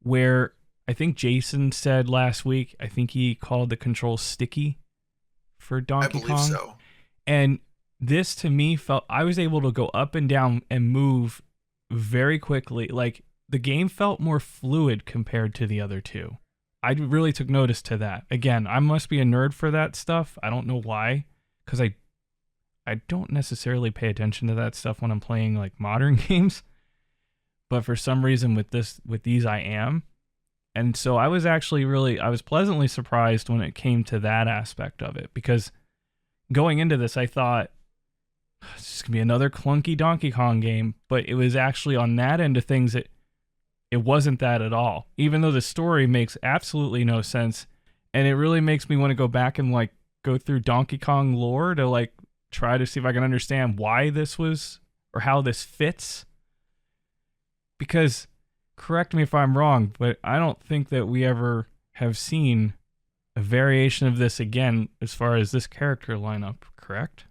Speaker 3: where I think Jason said last week, I think he called the controls sticky for Donkey Kong. I believe so. And this to me felt, I was able to go up and down and move very quickly. Like the game felt more fluid compared to the other 2. I really took notice to that. Again, I must be a nerd for that stuff. I don't know why, because I don't necessarily pay attention to that stuff when I'm playing like modern games. But for some reason with these I am. And so I was pleasantly surprised when it came to that aspect of it, because going into this, I thought this is going to be another clunky Donkey Kong game, but it was actually on that end of things that it wasn't that at all, even though the story makes absolutely no sense. And it really makes me want to go back and like go through Donkey Kong lore to like try to see if I can understand why this was or how this fits. Because, correct me if I'm wrong, but I don't think that we ever have seen a variation of this again as far as this character lineup, correct?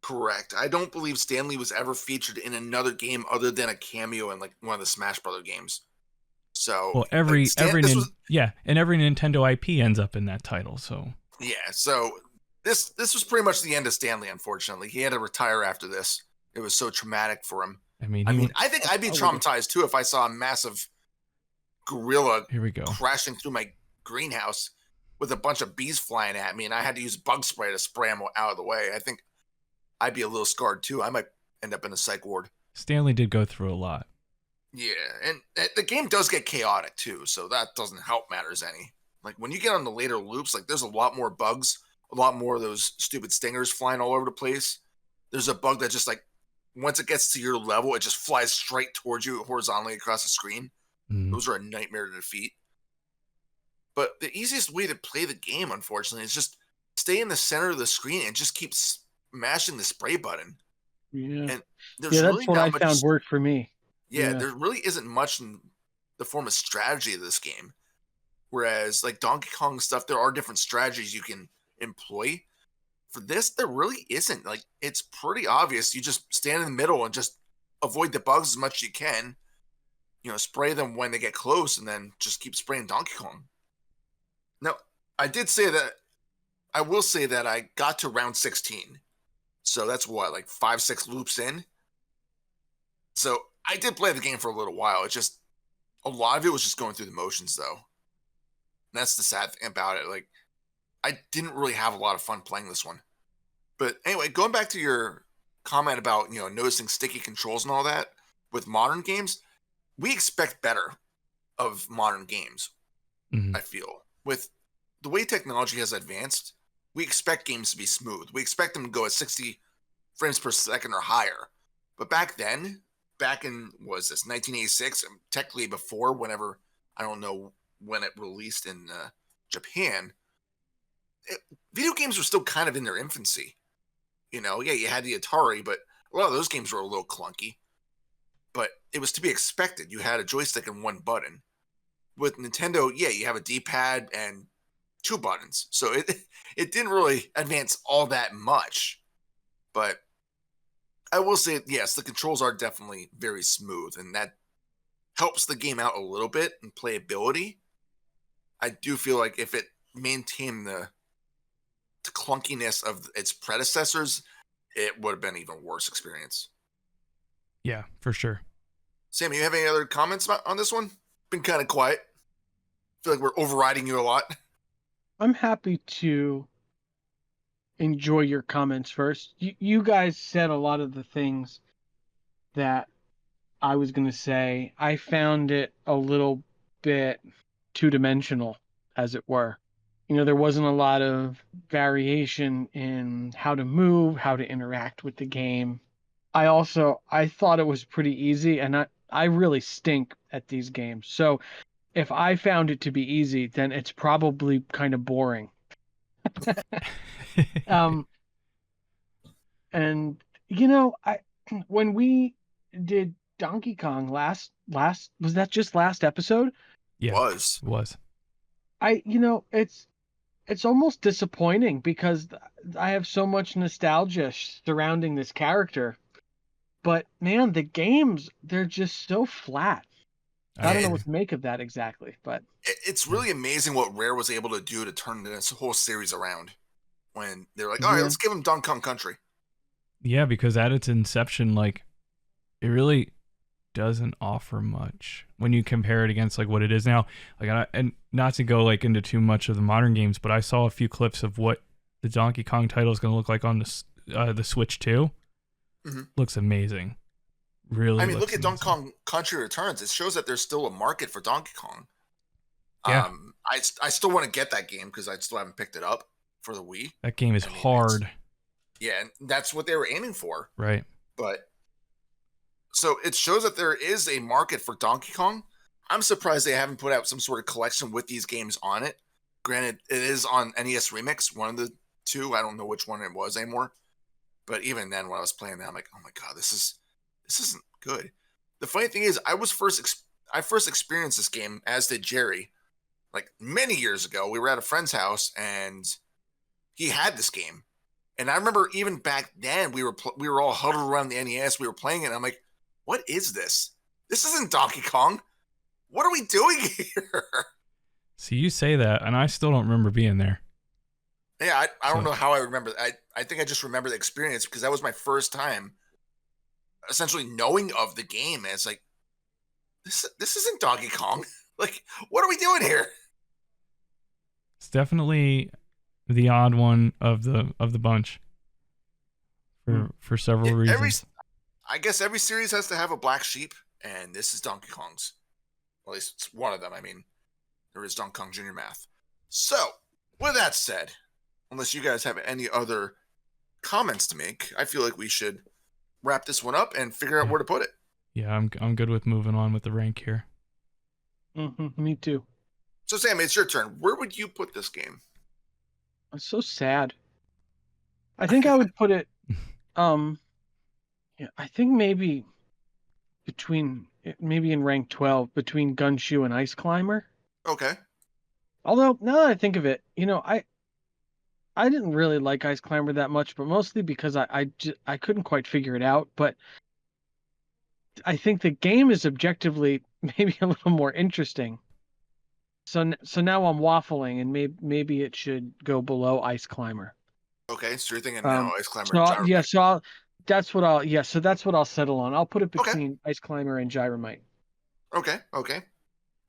Speaker 1: Correct. I don't believe Stanley was ever featured in another game other than a cameo in like one of the Smash Brother games. So,
Speaker 3: well, every Nintendo IP ends up in that title. So
Speaker 1: yeah, so this was pretty much the end of Stanley. Unfortunately, he had to retire after this. It was so traumatic for him. I mean, I think I'd be traumatized too if I saw a massive gorilla crashing through my greenhouse with a bunch of bees flying at me, and I had to use bug spray to spray them out of the way. I think I'd be a little scarred too. I might end up in a psych ward.
Speaker 3: Stanley did go through a lot.
Speaker 1: Yeah, and the game does get chaotic too, so that doesn't help matters any. Like when you get on the later loops, like there's a lot more bugs, a lot more of those stupid stingers flying all over the place. There's a bug that just like, once it gets to your level, it just flies straight towards you horizontally across the screen. Those are a nightmare to defeat. But the easiest way to play the game, unfortunately, is just stay in the center of the screen and just keep smashing the spray button.
Speaker 2: Yeah,
Speaker 1: and there's
Speaker 2: that's what I found worked for me.
Speaker 1: Yeah, there really isn't much in the form of strategy of this game. Whereas, like Donkey Kong stuff, there are different strategies you can employ. For this, there really isn't. Like, it's pretty obvious. You just stand in the middle and just avoid the bugs as much as you can. You know, spray them when they get close, and then just keep spraying Donkey Kong. Now, I did say that. I will say that I got to round 16. So that's what, like 5-6 loops in. So I did play the game for a little while. It's just a lot of it was just going through the motions, though. And that's the sad thing about it. Like, I didn't really have a lot of fun playing this one. But anyway, going back to your comment about, noticing sticky controls and all that with modern games, we expect better of modern games, I feel. With the way technology has advanced, we expect games to be smooth. We expect them to go at 60 frames per second or higher. But back then, back in, what was this, 1986, technically before, whenever, I don't know when it released in Japan, video games were still kind of in their infancy. You had the Atari, but a lot of those games were a little clunky. But it was to be expected. You had a joystick and one button. With Nintendo, you have a D-pad and 2 buttons. So it didn't really advance all that much. But I will say, yes, the controls are definitely very smooth, and that helps the game out a little bit in playability. I do feel like if it maintained the clunkiness of its predecessors, it would have been an even worse experience.
Speaker 3: Yeah, for sure.
Speaker 1: Sam, you have any other comments on this one? Been kind of quiet. Feel like we're overriding you a lot.
Speaker 2: I'm happy to enjoy your comments first. You guys said a lot of the things that I was going to say. I found it a little bit two-dimensional, as it were. There wasn't a lot of variation in how to move, how to interact with the game. I thought it was pretty easy, and I really stink at these games. So if I found it to be easy, then it's probably kind of boring. And when we did Donkey Kong last was that just last episode?
Speaker 3: Yeah,
Speaker 1: was.
Speaker 2: It's almost disappointing because I have so much nostalgia surrounding this character. But man, the games, they're just so flat. I don't know what to make of that exactly, but
Speaker 1: it's really amazing what Rare was able to do to turn this whole series around. When they're like, all right, let's give them Donkey Kong Country.
Speaker 3: Yeah, because at its inception, like, it really doesn't offer much when you compare it against like what it is now. Like, and not to go like into too much of the modern games, but I saw a few clips of what the Donkey Kong title is going to look like on the Switch 2. Mm-hmm. Looks amazing. Really,
Speaker 1: I mean, look at Donkey Kong Country Returns. It shows that there's still a market for Donkey Kong.
Speaker 3: Yeah.
Speaker 1: I still want to get that game because I still haven't picked it up for the Wii.
Speaker 3: That game is hard.
Speaker 1: Yeah, and that's what they were aiming for.
Speaker 3: Right.
Speaker 1: But so it shows that there is a market for Donkey Kong. I'm surprised they haven't put out some sort of collection with these games on it. Granted, it is on NES Remix, one of the two. I don't know which one it was anymore. But even then, when I was playing that, I'm like, oh my god, this isn't good. The funny thing is, I first experienced this game, as did Jerry, like many years ago. We were at a friend's house, and he had this game. And I remember even back then, we were all huddled around the NES. We were playing it, and I'm like, what is this? This isn't Donkey Kong. What are we doing here?
Speaker 3: See, you say that, and I still don't remember being there.
Speaker 1: Yeah, I don't know how I remember. I think I just remember the experience because that was my first time essentially knowing of the game. And it's like, this isn't Donkey Kong. Like, what are we doing here?
Speaker 3: It's definitely the odd one of the bunch for several reasons.
Speaker 1: I guess every series has to have a black sheep, and this is Donkey Kong's. Well, at least it's one of them. I mean, there is Donkey Kong Jr. Math. So, with that said, unless you guys have any other comments to make, I feel like we should wrap this one up and figure out where to put it.
Speaker 3: Yeah, I'm good with moving on with the rank here.
Speaker 2: Mm-hmm, me too.
Speaker 1: So, Sam, it's your turn. Where would you put this game?
Speaker 2: I'm so sad. I think I would put it, I think maybe in rank 12 between Gunshoe and Ice Climber.
Speaker 1: Okay.
Speaker 2: Although now that I think of it, I didn't really like Ice Climber that much, but mostly because I couldn't quite figure it out. But I think the game is objectively maybe a little more interesting. So now I'm waffling, and maybe it should go below Ice Climber.
Speaker 1: Okay, so you're thinking now Ice Climber and
Speaker 2: So
Speaker 1: Gyromite.
Speaker 2: that's what I'll settle on. I'll put it
Speaker 1: Okay.
Speaker 2: between Ice Climber and Gyromite.
Speaker 1: Okay.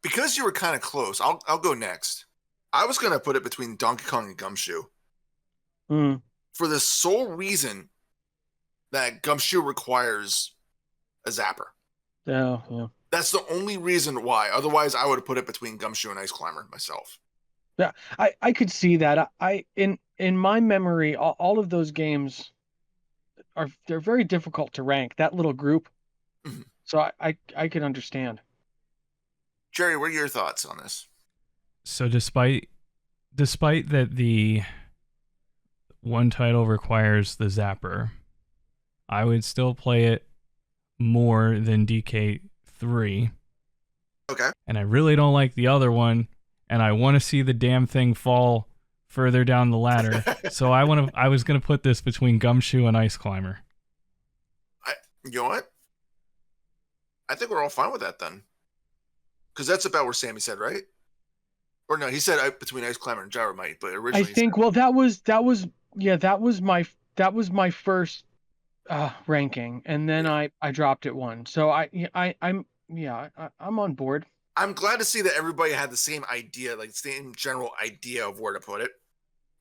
Speaker 1: Because you were kind of close, I'll go next. I was gonna put it between Donkey Kong and Gumshoe for the sole reason that Gumshoe requires a zapper.
Speaker 2: Yeah.
Speaker 1: That's the only reason why. Otherwise, I would have put it between Gumshoe and Ice Climber myself.
Speaker 2: Yeah, I could see that. In my memory, all of those games they're very difficult to rank. That little group, so I could understand.
Speaker 1: Jerry, what are your thoughts on this?
Speaker 3: So despite that the one title requires the zapper, I would still play it more than DK3.
Speaker 1: Okay.
Speaker 3: And I really don't like the other one, and I want to see the damn thing fall further down the ladder. So I was gonna put this between Gumshoe and Ice Climber.
Speaker 1: You know what? I think we're all fine with that then. Because that's about where Sammy said, right? Or no, he said between Ice Climber and Gyromite, but originally
Speaker 2: I think that was my first ranking, and then I dropped it one. So I'm on board.
Speaker 1: I'm glad to see that everybody had the same idea, like the same general idea of where to put it.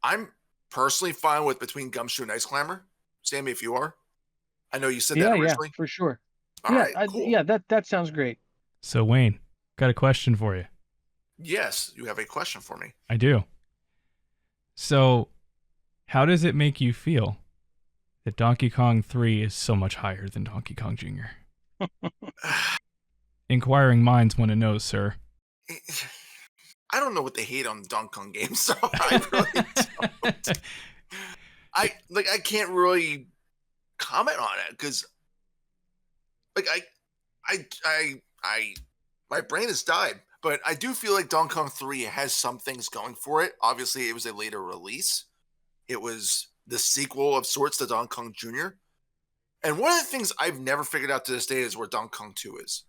Speaker 1: I'm personally fine with between Gumshoe and Ice Climber. Sammy, if you are. I know you said that originally.
Speaker 2: Yeah, for sure.
Speaker 1: All right, cool.
Speaker 2: That sounds great.
Speaker 3: So Wayne, got a question for you.
Speaker 1: Yes, you have a question for me.
Speaker 3: I do. So, how does it make you feel that Donkey Kong 3 is so much higher than Donkey Kong Jr.? Inquiring minds want to know, sir.
Speaker 1: I don't know what they hate on the Donkey Kong games, so I really don't. I can't really comment on it because my brain has died, but I do feel like Donkey Kong 3 has some things going for it. Obviously, it was a later release. It was the sequel of sorts to Donkey Kong Jr. And one of the things I've never figured out to this day is where Donkey Kong 2 is.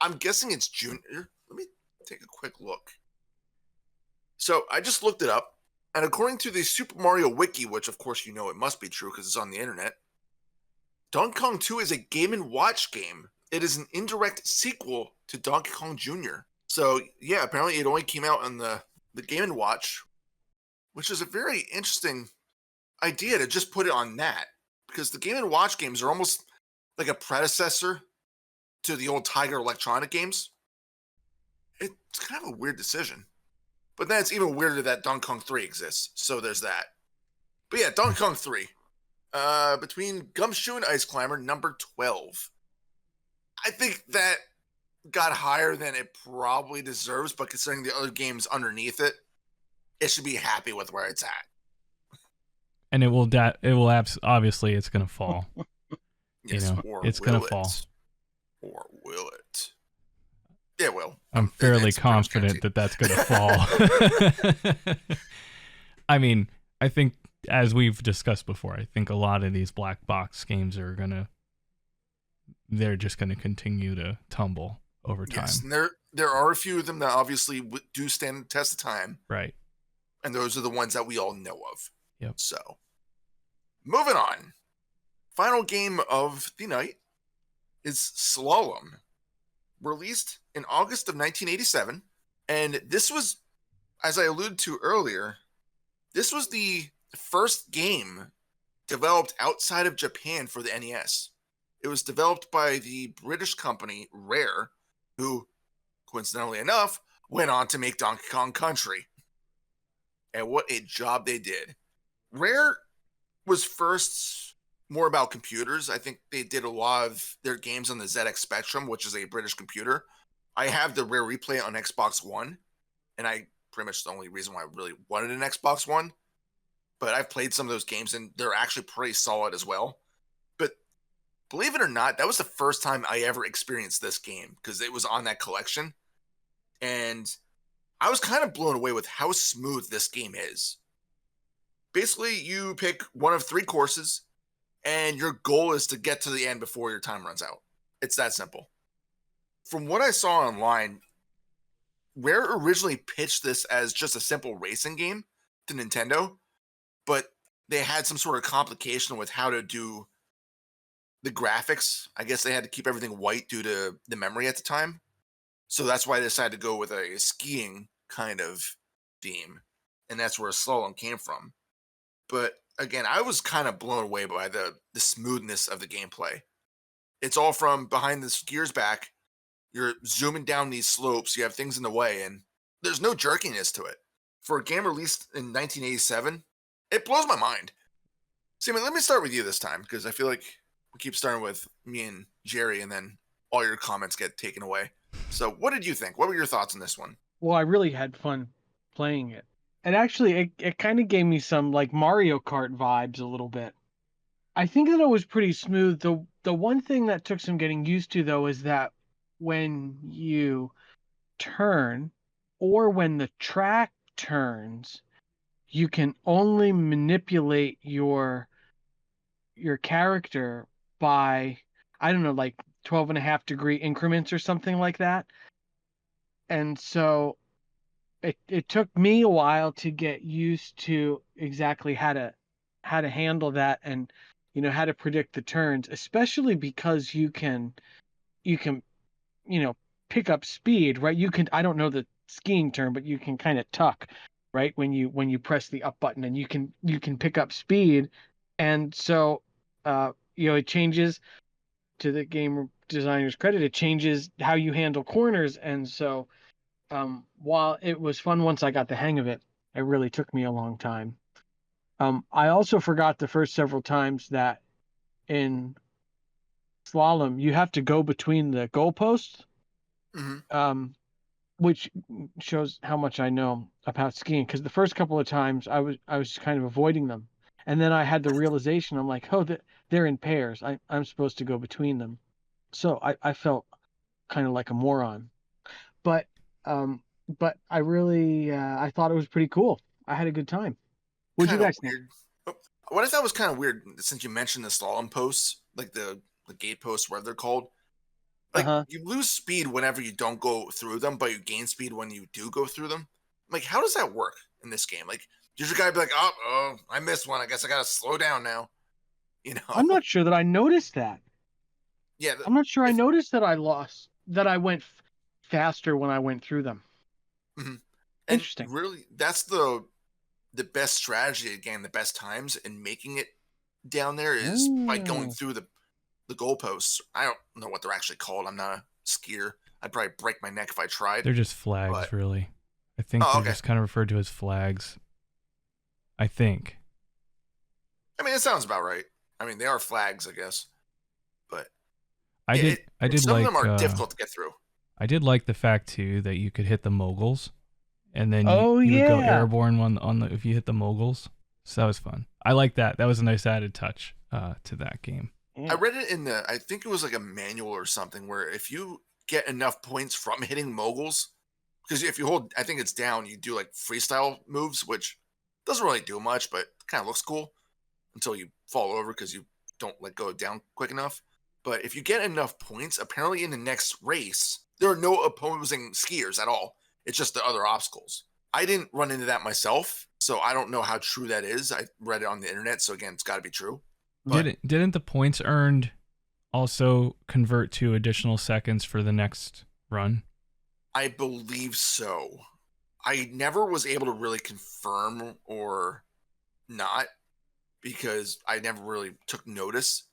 Speaker 1: I'm guessing it's Junior. Let me take a quick look. So I just looked it up, and according to the Super Mario Wiki, which of course you know it must be true because it's on the internet, Donkey Kong 2 is a Game & Watch game. It is an indirect sequel to Donkey Kong Jr. So yeah, apparently it only came out on the Game & Watch, which is a very interesting idea to just put it on that, because the Game & Watch games are almost like a predecessor to the old Tiger Electronic games. It's kind of a weird decision. But then it's even weirder that Donkey Kong 3 exists, so there's that. But yeah, Donkey Kong 3. Between Gumshoe and Ice Climber, number 12. I think that got higher than it probably deserves, but considering the other games underneath it, it should be happy with where it's at.
Speaker 3: And obviously it's going to fall.
Speaker 1: Yes,
Speaker 3: it's going to fall.
Speaker 1: Or will it? Yeah, well.
Speaker 3: I'm fairly confident that that's going to fall. I mean, I think, as we've discussed before, I think a lot of these black box games they're just going to continue to tumble over time.
Speaker 1: Yes, and there are a few of them that obviously do stand the test of time.
Speaker 3: Right.
Speaker 1: And those are the ones that we all know of.
Speaker 3: Yep.
Speaker 1: So, moving on. Final game of the night is Slalom, released in August of 1987. And this was, as I alluded to earlier, this was the first game developed outside of Japan for the NES. It was developed by the British company Rare, who, coincidentally enough, went on to make Donkey Kong Country. And what a job they did. Rare was first more about computers. I think they did a lot of their games on the ZX Spectrum, which is a British computer. I have the Rare Replay on Xbox One, and I pretty much the only reason why I really wanted an Xbox One. But I've played some of those games, and they're actually pretty solid as well. But believe it or not, that was the first time I ever experienced this game, because it was on that collection. And I was kind of blown away with how smooth this game is. Basically, you pick one of 3 courses, and your goal is to get to the end before your time runs out. It's that simple. From what I saw online, Rare originally pitched this as just a simple racing game to Nintendo, but they had some sort of complication with how to do the graphics. I guess they had to keep everything white due to the memory at the time. So that's why they decided to go with a skiing kind of theme. And that's where Slalom came from. But again, I was kind of blown away by the smoothness of the gameplay. It's all from behind the skier's back. You're zooming down these slopes. You have things in the way, and there's no jerkiness to it. For a game released in 1987, it blows my mind. Simon, let me start with you this time, because I feel like we keep starting with me and Jerry, and then all your comments get taken away. So what did you think? What were your thoughts on this one?
Speaker 2: Well, I really had fun playing it. And actually, it kind of gave me some like Mario Kart vibes a little bit. I think that it was pretty smooth. The one thing that took some getting used to, though, is that when you turn or when the track turns, you can only manipulate your character by, I don't know, like 12.5-degree increments or something like that. And so it took me a while to get used to exactly how to handle that, and how to predict the turns, especially because you can pick up speed, right? You can, I don't know the skiing term, but you can kind of tuck, right? When you press the up button, and you can pick up speed. And so it changes, to the game designer's credit, it changes how you handle corners. And so while it was fun once I got the hang of it, it really took me a long time. I also forgot the first several times that in Slalom you have to go between the goalposts,
Speaker 1: Mm-hmm.
Speaker 2: which shows how much I know about skiing. Because the first couple of times I was kind of avoiding them, and then I had the realization, I'm like, oh, they're in pairs. I'm supposed to go between them. So I felt kind of like a moron. But I really I thought it was pretty cool. I had a good time. What'd you
Speaker 1: Kind of
Speaker 2: guys think?
Speaker 1: weird. Oh, what I thought was kind of weird, since you mentioned the slalom posts, like the gate posts, whatever they're called. Like,
Speaker 2: Uh-huh.
Speaker 1: you lose speed whenever you don't go through them, but you gain speed when you do go through them. Like, how does that work in this game? Like, does your guy be like, oh, I missed one. I guess I gotta slow down now. You
Speaker 2: I'm
Speaker 1: know?
Speaker 2: not sure that I noticed that.
Speaker 1: Yeah.
Speaker 2: I'm not sure I
Speaker 1: If
Speaker 2: noticed that I went faster when I went through them.
Speaker 1: mhm. And
Speaker 2: Interesting.
Speaker 1: really, that's the best strategy again, the best times in making it down there is by going
Speaker 2: Oh.
Speaker 1: through the goalposts. I don't know what they're actually called. I'm not a skier. I'd probably break my neck if I tried.
Speaker 3: They're just
Speaker 1: But
Speaker 3: flags, really. I think
Speaker 1: oh,
Speaker 3: they're
Speaker 1: okay.
Speaker 3: just kind of referred to as flags. I think.
Speaker 1: I mean, it sounds about right. I mean, they are flags, I guess. But
Speaker 3: I
Speaker 1: yeah,
Speaker 3: did. I did
Speaker 1: some of them
Speaker 3: like.
Speaker 1: are difficult to get through.
Speaker 3: I did like the fact too that you could hit the moguls, and then
Speaker 2: Oh
Speaker 3: you would go
Speaker 2: yeah.
Speaker 3: airborne on the if you hit the moguls. So that was fun. I like that. That was a nice added touch to that game.
Speaker 1: I
Speaker 2: Yeah.
Speaker 1: read it in I think it was like a manual or something, where if you get enough points from hitting moguls, because if you hold, I think it's down, you do like freestyle moves, which doesn't really do much, but kind of looks cool until you fall over because you don't let go down quick enough. But if you get enough points, apparently in the next race, there are no opposing skiers at all. It's just the other obstacles. I didn't run into that myself, so I don't know how true that is. I read it on the internet, so again, it's got to be true. But
Speaker 3: Didn't the points earned also convert to additional seconds for the next run?
Speaker 1: I believe so. I never was able to really confirm or not, because I never really took notice.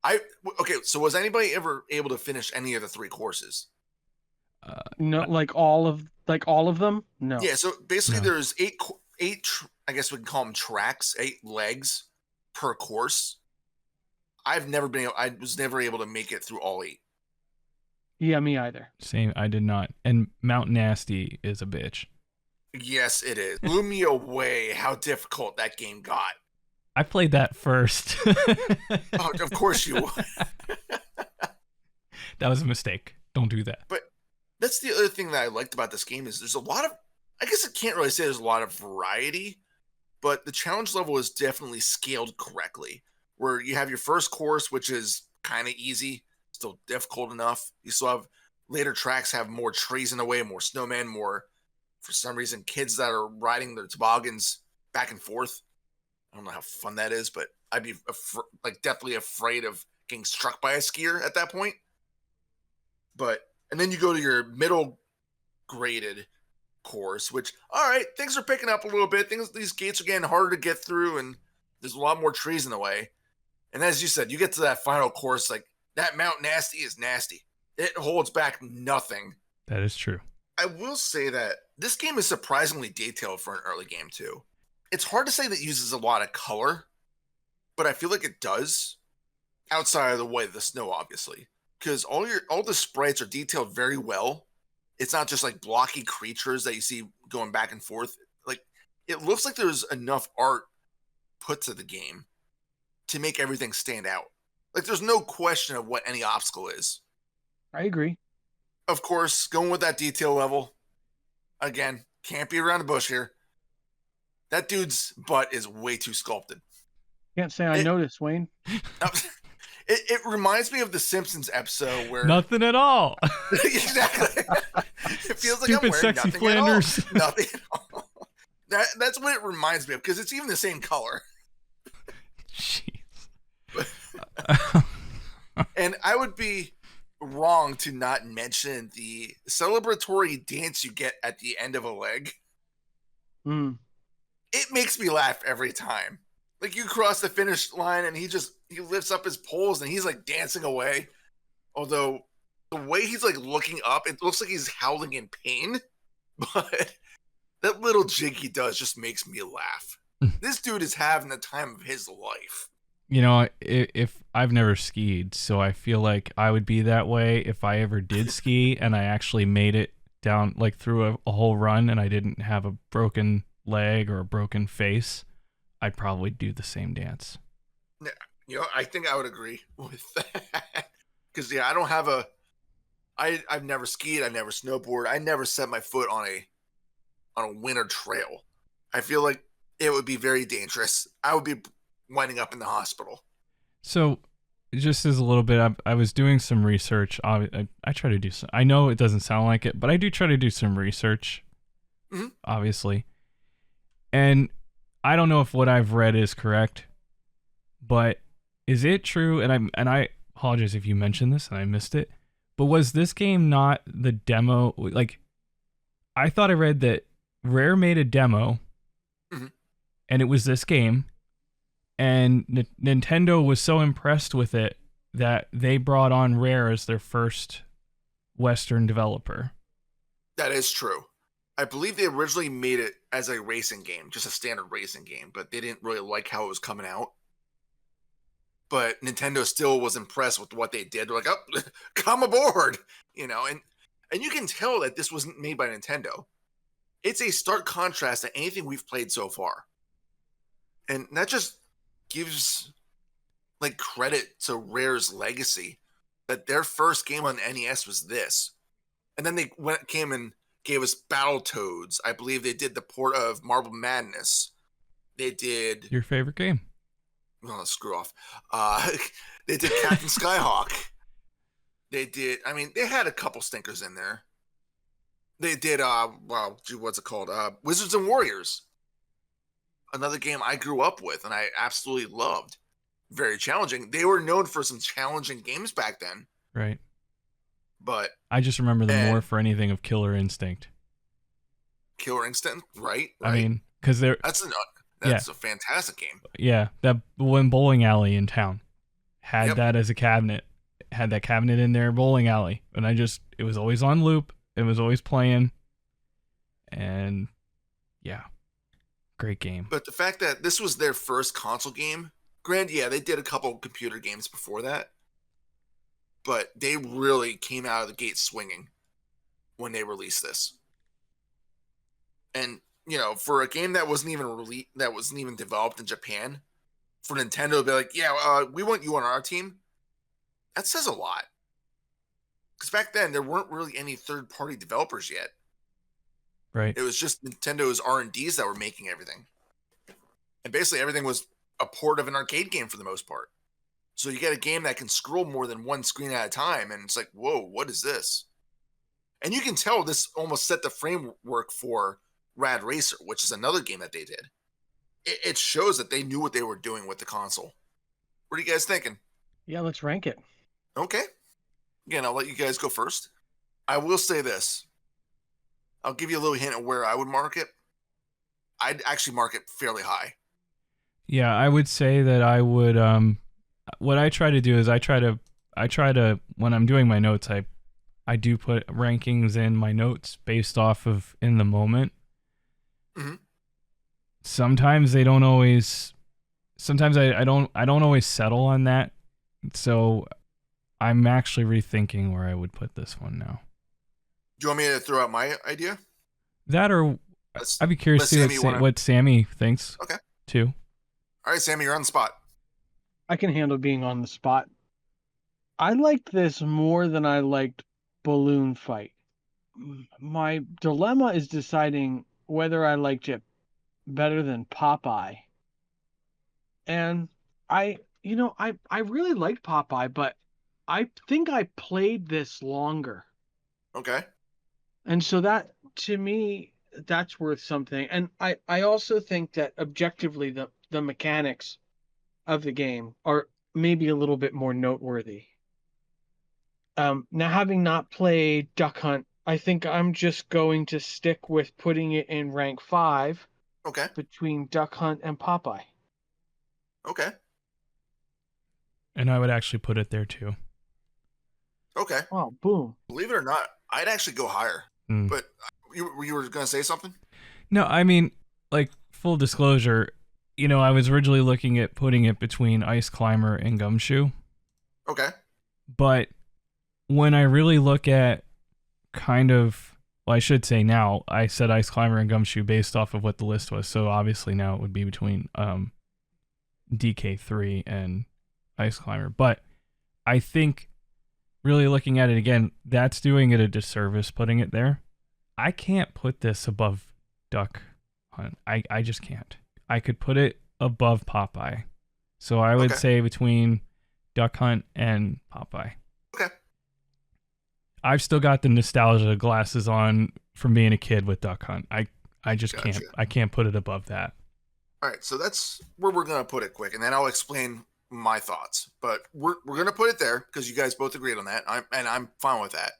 Speaker 1: Okay, so was anybody ever able to finish any of the 3 courses?
Speaker 2: No, like all of them? No.
Speaker 1: Yeah, so basically
Speaker 3: No.
Speaker 1: there's eight I guess we can call them tracks, 8 legs per course. I was never able to make it through all 8.
Speaker 2: Yeah, me either.
Speaker 3: Same. I did not. And Mount Nasty is a bitch.
Speaker 1: Yes, it is. Blew me away how difficult that game got.
Speaker 3: I played that first.
Speaker 1: Oh, of course you would.
Speaker 3: That was a mistake. Don't do that.
Speaker 1: But that's the other thing that I liked about this game is there's a lot of, I guess I can't really say there's a lot of variety, but the challenge level is definitely scaled correctly. Where you have your first course, which is kind of easy, still difficult enough. You still have later tracks have more trees in the way, more snowmen, more, for some reason, kids that are riding their toboggans back and forth. I don't know how fun that is, but I'd be definitely afraid of getting struck by a skier at that point. And then you go to your middle graded course, which, all right, things are picking up a little bit. These gates are getting harder to get through, and there's a lot more trees in the way. And as you said, you get to that final course, like that Mount Nasty is nasty. It holds back nothing.
Speaker 3: That is true.
Speaker 1: I will say that this game is surprisingly detailed for an early game too. It's hard to say that it uses a lot of color, but I feel like it does, outside of the way of the snow, obviously, because all the sprites are detailed very well. It's not just like blocky creatures that you see going back and forth. Like, it looks like there's enough art put to the game to make everything stand out. Like, there's no question of what any obstacle is.
Speaker 2: I agree.
Speaker 1: Of course, going with that detail level, again, can't be around the bush here. That dude's butt is way too sculpted.
Speaker 2: Can't say I noticed, Wayne.
Speaker 1: It reminds me of the Simpsons episode where
Speaker 3: nothing at all.
Speaker 1: Exactly. It feels like
Speaker 3: Stupid
Speaker 1: I'm wearing
Speaker 3: sexy
Speaker 1: nothing
Speaker 3: Flanders.
Speaker 1: at all. Nothing at all. That's what it reminds me of, because it's even the same color.
Speaker 3: Jeez.
Speaker 1: And I would be wrong to not mention the celebratory dance you get at the end of a leg. It makes me laugh every time. Like, you cross the finish line and he lifts up his poles and he's like dancing away. Although the way he's like looking up, it looks like he's howling in pain. But that little jig he does just makes me laugh. This dude is having the time of his life.
Speaker 3: You know, if I've never skied, so I feel like I would be that way if I ever did ski and I actually made it down, like through a whole run, and I didn't have a broken leg or a broken face. I'd probably do the same dance.
Speaker 1: You know, I think I would agree with that. Because, yeah, I've never skied, I've never snowboarded, I never set my foot on a winter trail. I feel like it would be very dangerous. I would be winding up in the hospital.
Speaker 3: So, just as a little bit, I was doing some research. I try to do some. I know it doesn't sound like it, but I do try to do some research, obviously. And I don't know if what I've read is correct, but is it true? And I apologize if you mentioned this and I missed it, but was this game not the demo? Like, I thought I read that Rare made a demo, and it was this game, and Nintendo was so impressed with it that they brought on Rare as their first Western developer.
Speaker 1: That is true. I believe they originally made it as a racing game, just a standard racing game, but they didn't really like how it was coming out. But Nintendo still was impressed with what they did. They're like, oh, come aboard, you know, and you can tell that this wasn't made by Nintendo. It's a stark contrast to anything we've played so far. And that just gives like credit to Rare's legacy, that their first game on the NES was this. And then they came and gave us Battletoads. I believe they did the port of Marble Madness. They did...
Speaker 3: Your favorite game.
Speaker 1: Oh, screw off. They did Captain Skyhawk. They did... I mean, they had a couple stinkers in there. They did, what's it called? Wizards and Warriors. Another game I grew up with and I absolutely loved. Very challenging. They were known for some challenging games back then.
Speaker 3: Right.
Speaker 1: But
Speaker 3: I just remember them more for anything of Killer Instinct.
Speaker 1: Killer Instinct, right?
Speaker 3: I mean, because
Speaker 1: that's a fantastic game.
Speaker 3: Yeah, that one bowling alley in town had that as a cabinet. Had that cabinet in their bowling alley, and it was always on loop. It was always playing, and yeah, great game.
Speaker 1: But the fact that this was their first console game, granted, yeah, they did a couple computer games before that. But they really came out of the gate swinging when they released this. And, you know, for a game that wasn't even developed in Japan, for Nintendo to be like, yeah, we want you on our team, that says a lot. Because back then, there weren't really any third-party developers yet.
Speaker 3: Right.
Speaker 1: It was just Nintendo's R&Ds that were making everything. And basically, everything was a port of an arcade game for the most part. So you get a game that can scroll more than one screen at a time, and it's like, whoa, what is this? And you can tell this almost set the framework for Rad Racer, which is another game that they did. It shows that they knew what they were doing with the console. What are you guys thinking?
Speaker 2: Yeah, let's rank it.
Speaker 1: Okay. Again, I'll let you guys go first. I will say this. I'll give you a little hint of where I would mark it. I'd actually mark it fairly high.
Speaker 3: Yeah, I would say that I would what I try to do is I try to when I'm doing my notes, I do put rankings in my notes based off of in the moment.
Speaker 1: Mm-hmm.
Speaker 3: Sometimes they don't always. Sometimes I don't always settle on that. So I'm actually rethinking where I would put this one now.
Speaker 1: Do you want me to throw out my idea?
Speaker 3: That or I'd be curious to see what Sammy thinks.
Speaker 1: Okay.
Speaker 3: Too.
Speaker 1: All right, Sammy, you're on the spot.
Speaker 2: I can handle being on the spot. I liked this more than I liked Balloon Fight. My dilemma is deciding whether I liked it better than Popeye. And I really liked Popeye, but I think I played this longer.
Speaker 1: Okay.
Speaker 2: And so that, to me, that's worth something. And I also think that objectively the mechanics of the game are maybe a little bit more noteworthy. Now, having not played Duck Hunt, I think I'm just going to stick with putting it in rank 5
Speaker 1: Okay.
Speaker 2: between Duck Hunt and Popeye.
Speaker 1: Okay.
Speaker 3: And I would actually put it there too.
Speaker 1: Okay.
Speaker 2: Oh, boom.
Speaker 1: Believe it or not, I'd actually go higher. But you were going to say something?
Speaker 3: No, I mean, like, full disclosure, I was originally looking at putting it between Ice Climber and Gumshoe.
Speaker 1: Okay.
Speaker 3: But when I really look at I should say now, I said Ice Climber and Gumshoe based off of what the list was. So obviously now it would be between DK3 and Ice Climber. But I think really looking at it again, that's doing it a disservice putting it there. I can't put this above Duck Hunt. I just can't. I could put it above Popeye. So I would say between Duck Hunt and Popeye.
Speaker 1: Okay.
Speaker 3: I've still got the nostalgia glasses on from being a kid with Duck Hunt. I just can't. I can't put it above that.
Speaker 1: All right, so that's where we're going to put it quick, and then I'll explain my thoughts. But we're going to put it there because you guys both agreed on that, and I'm fine with that.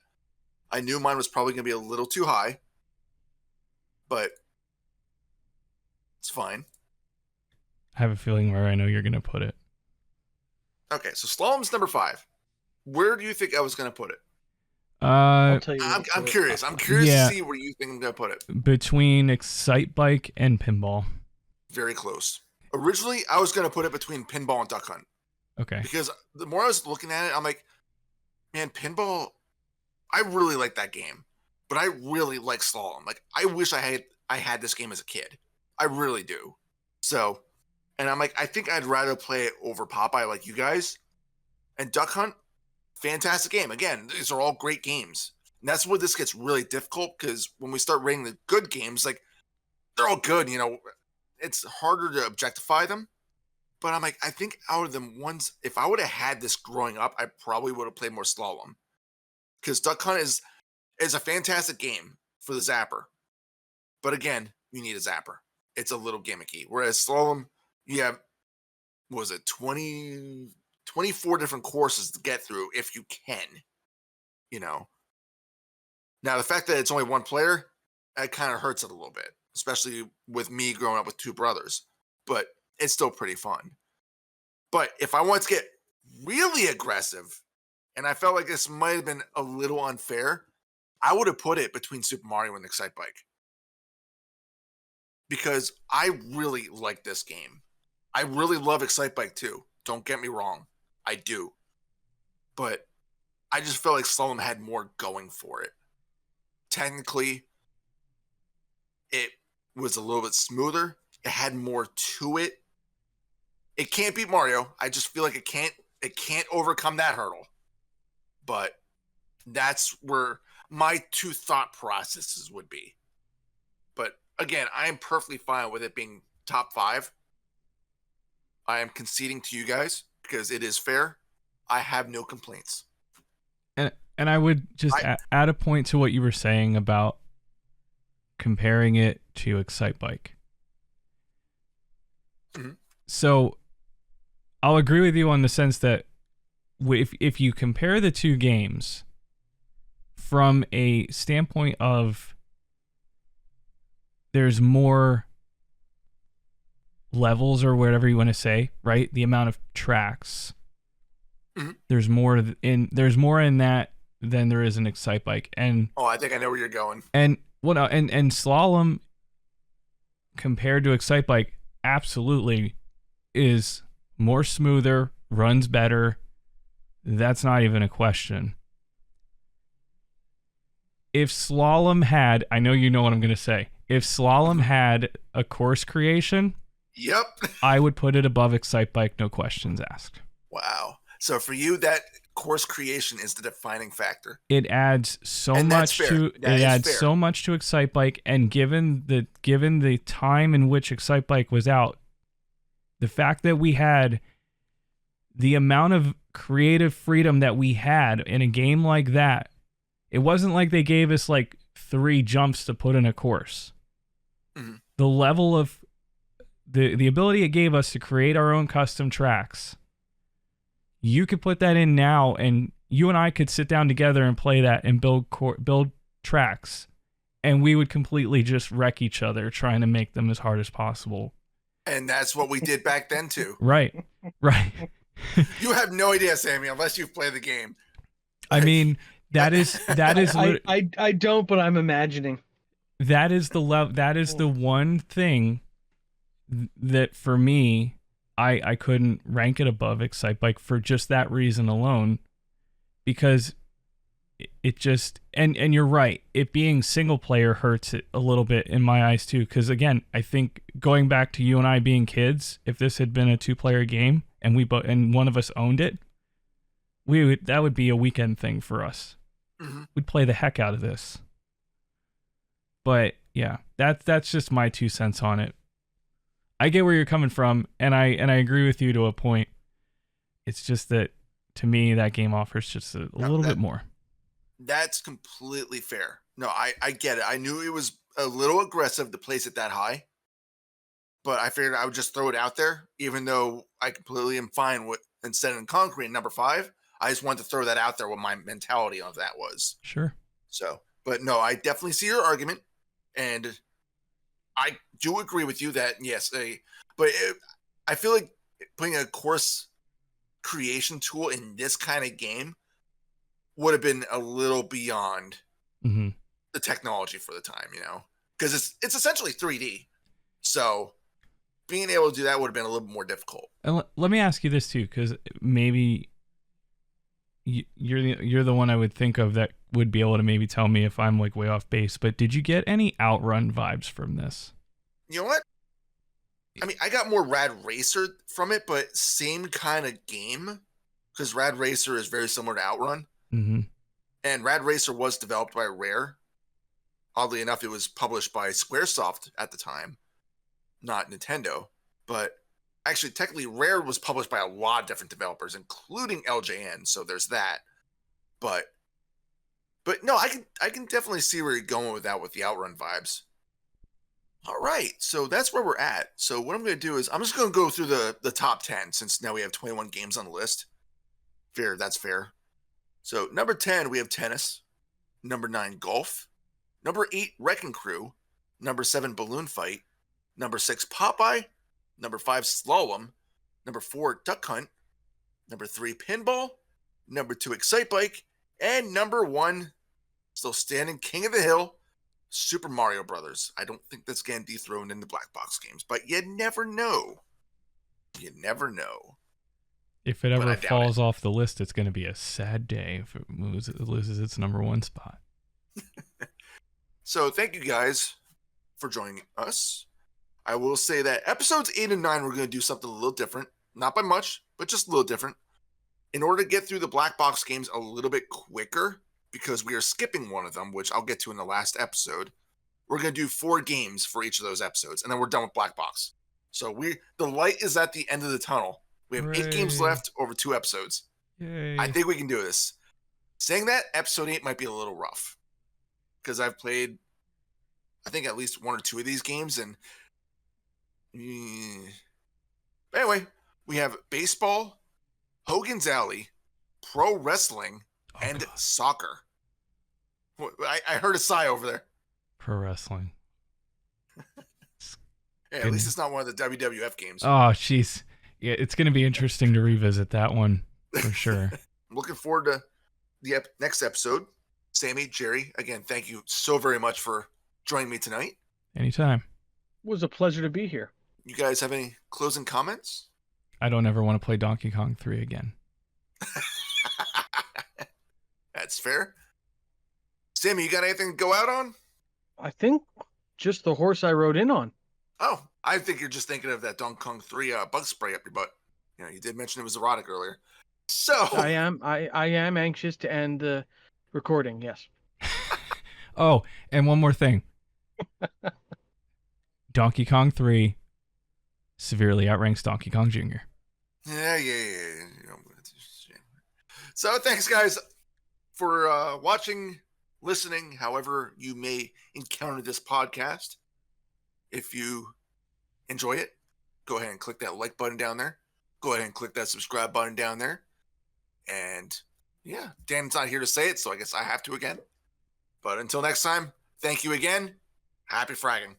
Speaker 1: I knew mine was probably going to be a little too high, but it's fine.
Speaker 3: I have a feeling where I know you're going to put it.
Speaker 1: Okay, so Slalom's number 5. Where do you think I was going to put it?
Speaker 2: I'll tell you.
Speaker 1: I'm curious. I'm curious to see where you think I'm going to put it.
Speaker 3: Between Excite Bike and Pinball.
Speaker 1: Very close. Originally, I was going to put it between Pinball and Duck Hunt.
Speaker 3: Okay.
Speaker 1: Because the more I was looking at it, I'm like, man, Pinball, I really like that game. But I really like Slalom. Like, I wish I had this game as a kid. I really do. So, and I'm like, I think I'd rather play it over Popeye like you guys. And Duck Hunt, fantastic game. Again, these are all great games. And that's where this gets really difficult because when we start rating the good games, like, they're all good, it's harder to objectify them. But I'm like, I think out of them ones, if I would have had this growing up, I probably would have played more Slalom. Because Duck Hunt is a fantastic game for the Zapper. But again, you need a Zapper. It's a little gimmicky. Whereas Slalom, you have, 24 different courses to get through if you can. Now, the fact that it's only one player, that kind of hurts it a little bit. Especially with me growing up with 2 brothers. But it's still pretty fun. But if I want to get really aggressive, and I felt like this might have been a little unfair, I would have put it between Super Mario and Excite Bike. Because I really like this game. I really love Excite Bike too. Don't get me wrong. I do. But I just felt like Slalom had more going for it. Technically, it was a little bit smoother. It had more to it. It can't beat Mario. I just feel like it can't overcome that hurdle. But that's where my 2 thought processes would be. But again, I am perfectly fine with it being top 5. I am conceding to you guys because it is fair. I have no complaints.
Speaker 3: And And I would just add a point to what you were saying about comparing it to Excitebike.
Speaker 1: Mm-hmm.
Speaker 3: So I'll agree with you on the sense that if you compare the two games from a standpoint of there's more levels or whatever you want to say, right? The amount of tracks.
Speaker 1: Mm-hmm.
Speaker 3: There's more in that than there is in Excitebike. And
Speaker 1: I think I know where you're going.
Speaker 3: And and Slalom compared to Excitebike absolutely is more smoother, runs better. That's not even a question. If Slalom had, I know you know what I'm going to say. If Slalom had a course creation,
Speaker 1: yep,
Speaker 3: I would put it above Excitebike, no questions asked.
Speaker 1: Wow. So for you, that course creation is the defining factor.
Speaker 3: It adds so much to Excitebike, and given the time in which Excitebike was out, the fact that we had the amount of creative freedom that we had in a game like that, it wasn't like they gave us like 3 jumps to put in a course.
Speaker 1: Mm-hmm.
Speaker 3: The level of the ability it gave us to create our own custom tracks. You could put that in now, and you and I could sit down together and play that and build tracks, and we would completely just wreck each other trying to make them as hard as possible.
Speaker 1: And that's what we did back then too.
Speaker 3: Right.
Speaker 1: You have no idea, Sammy, unless you've played the game.
Speaker 3: I mean, that is.
Speaker 2: I don't, but I'm imagining.
Speaker 3: That is the one thing that for me, I couldn't rank it above Excitebike for just that reason alone, because it just, and you're right, it being single player hurts it a little bit in my eyes too, because again, I think going back to you and I being kids, if this had been a 2-player game and one of us owned it, that would be a weekend thing for us.
Speaker 1: Mm-hmm.
Speaker 3: We'd play the heck out of this. But yeah, that's just my 2 cents on it. I get where you're coming from, and I agree with you to a point. It's just that to me that game offers just a little bit more.
Speaker 1: That's completely fair. No, I get it. I knew it was a little aggressive to place it that high, but I figured I would just throw it out there, even though I completely am fine with instead of concrete in number 5. I just wanted to throw that out there, what my mentality of that was.
Speaker 3: Sure.
Speaker 1: So, but no, I definitely see your argument, and I do agree with you that yes, I feel like putting a course creation tool in this kind of game would have been a little beyond the technology for the time, because it's essentially 3D. So being able to do that would have been a little bit more difficult.
Speaker 3: And let me ask you this too, because maybe you're the one I would think of that would be able to maybe tell me if I'm like way off base. But did you get any Outrun vibes from this?
Speaker 1: You know what? I mean, I got more Rad Racer from it, but same kind of game, because Rad Racer is very similar to Outrun.
Speaker 3: Mm-hmm.
Speaker 1: And Rad Racer was developed by Rare. Oddly enough, it was published by Squaresoft at the time, not Nintendo. But actually, technically, Rare was published by a lot of different developers, including LJN. So there's that. But no, I can definitely see where you're going with that with the Outrun vibes. All right, so that's where we're at. So what I'm going to do is I'm just going to go through the top 10, since now we have 21 games on the list. That's fair. So number 10, we have tennis. Number 9, golf. Number 8, Wrecking Crew. Number 7, Balloon Fight. Number 6, Popeye. Number 5, Slalom. Number 4, Duck Hunt. Number 3, Pinball. Number 2, Excitebike. And number 1, still standing king of the hill, Super Mario Brothers. I don't think that's getting dethroned in the black box games, but you never know. You never know.
Speaker 3: If it ever falls off the list, it's going to be a sad day if it loses its number 1 spot.
Speaker 1: So thank you guys for joining us. I will say that episodes 8 and 9, we're going to do something a little different. Not by much, but just a little different. In order to get through the black box games a little bit quicker, because we are skipping one of them, which I'll get to in the last episode, we're going to do 4 games for each of those episodes, and then we're done with black box. So the light is at the end of the tunnel. We have 8 games left over 2 episodes.
Speaker 3: Yay.
Speaker 1: I think we can do this. Saying that, episode 8 might be a little rough because I've played, I think, at least 1 or 2 of these games. And anyway, we have baseball, Hogan's Alley, pro wrestling, and
Speaker 3: God.
Speaker 1: soccer. I heard a sigh over there.
Speaker 3: Pro wrestling.
Speaker 1: Hey, at least it's not one of the WWF games.
Speaker 3: Oh, jeez. Yeah, it's going to be interesting to revisit that one for sure.
Speaker 1: I'm looking forward to the next episode. Sammy, Jerry, again, thank you so very much for joining me tonight.
Speaker 3: Anytime.
Speaker 2: It was a pleasure to be here.
Speaker 1: You guys have any closing comments?
Speaker 3: I don't ever want to play Donkey Kong 3 again.
Speaker 1: That's fair. Sammy, you got anything to go out on?
Speaker 2: I think just the horse I rode in on.
Speaker 1: Oh, I think you're just thinking of that Donkey Kong 3 bug spray up your butt. You know, you did mention it was erotic earlier. So
Speaker 2: I am anxious to end the recording. Yes.
Speaker 3: Oh, and one more thing. Donkey Kong 3 severely outranks Donkey Kong Jr.
Speaker 1: Yeah. So thanks, guys, for watching, listening, however you may encounter this podcast. If you enjoy it, go ahead and click that like button down there. Go ahead and click that subscribe button down there. And yeah, Dan's not here to say it, so I guess I have to again. But until next time, thank you again. Happy fragging.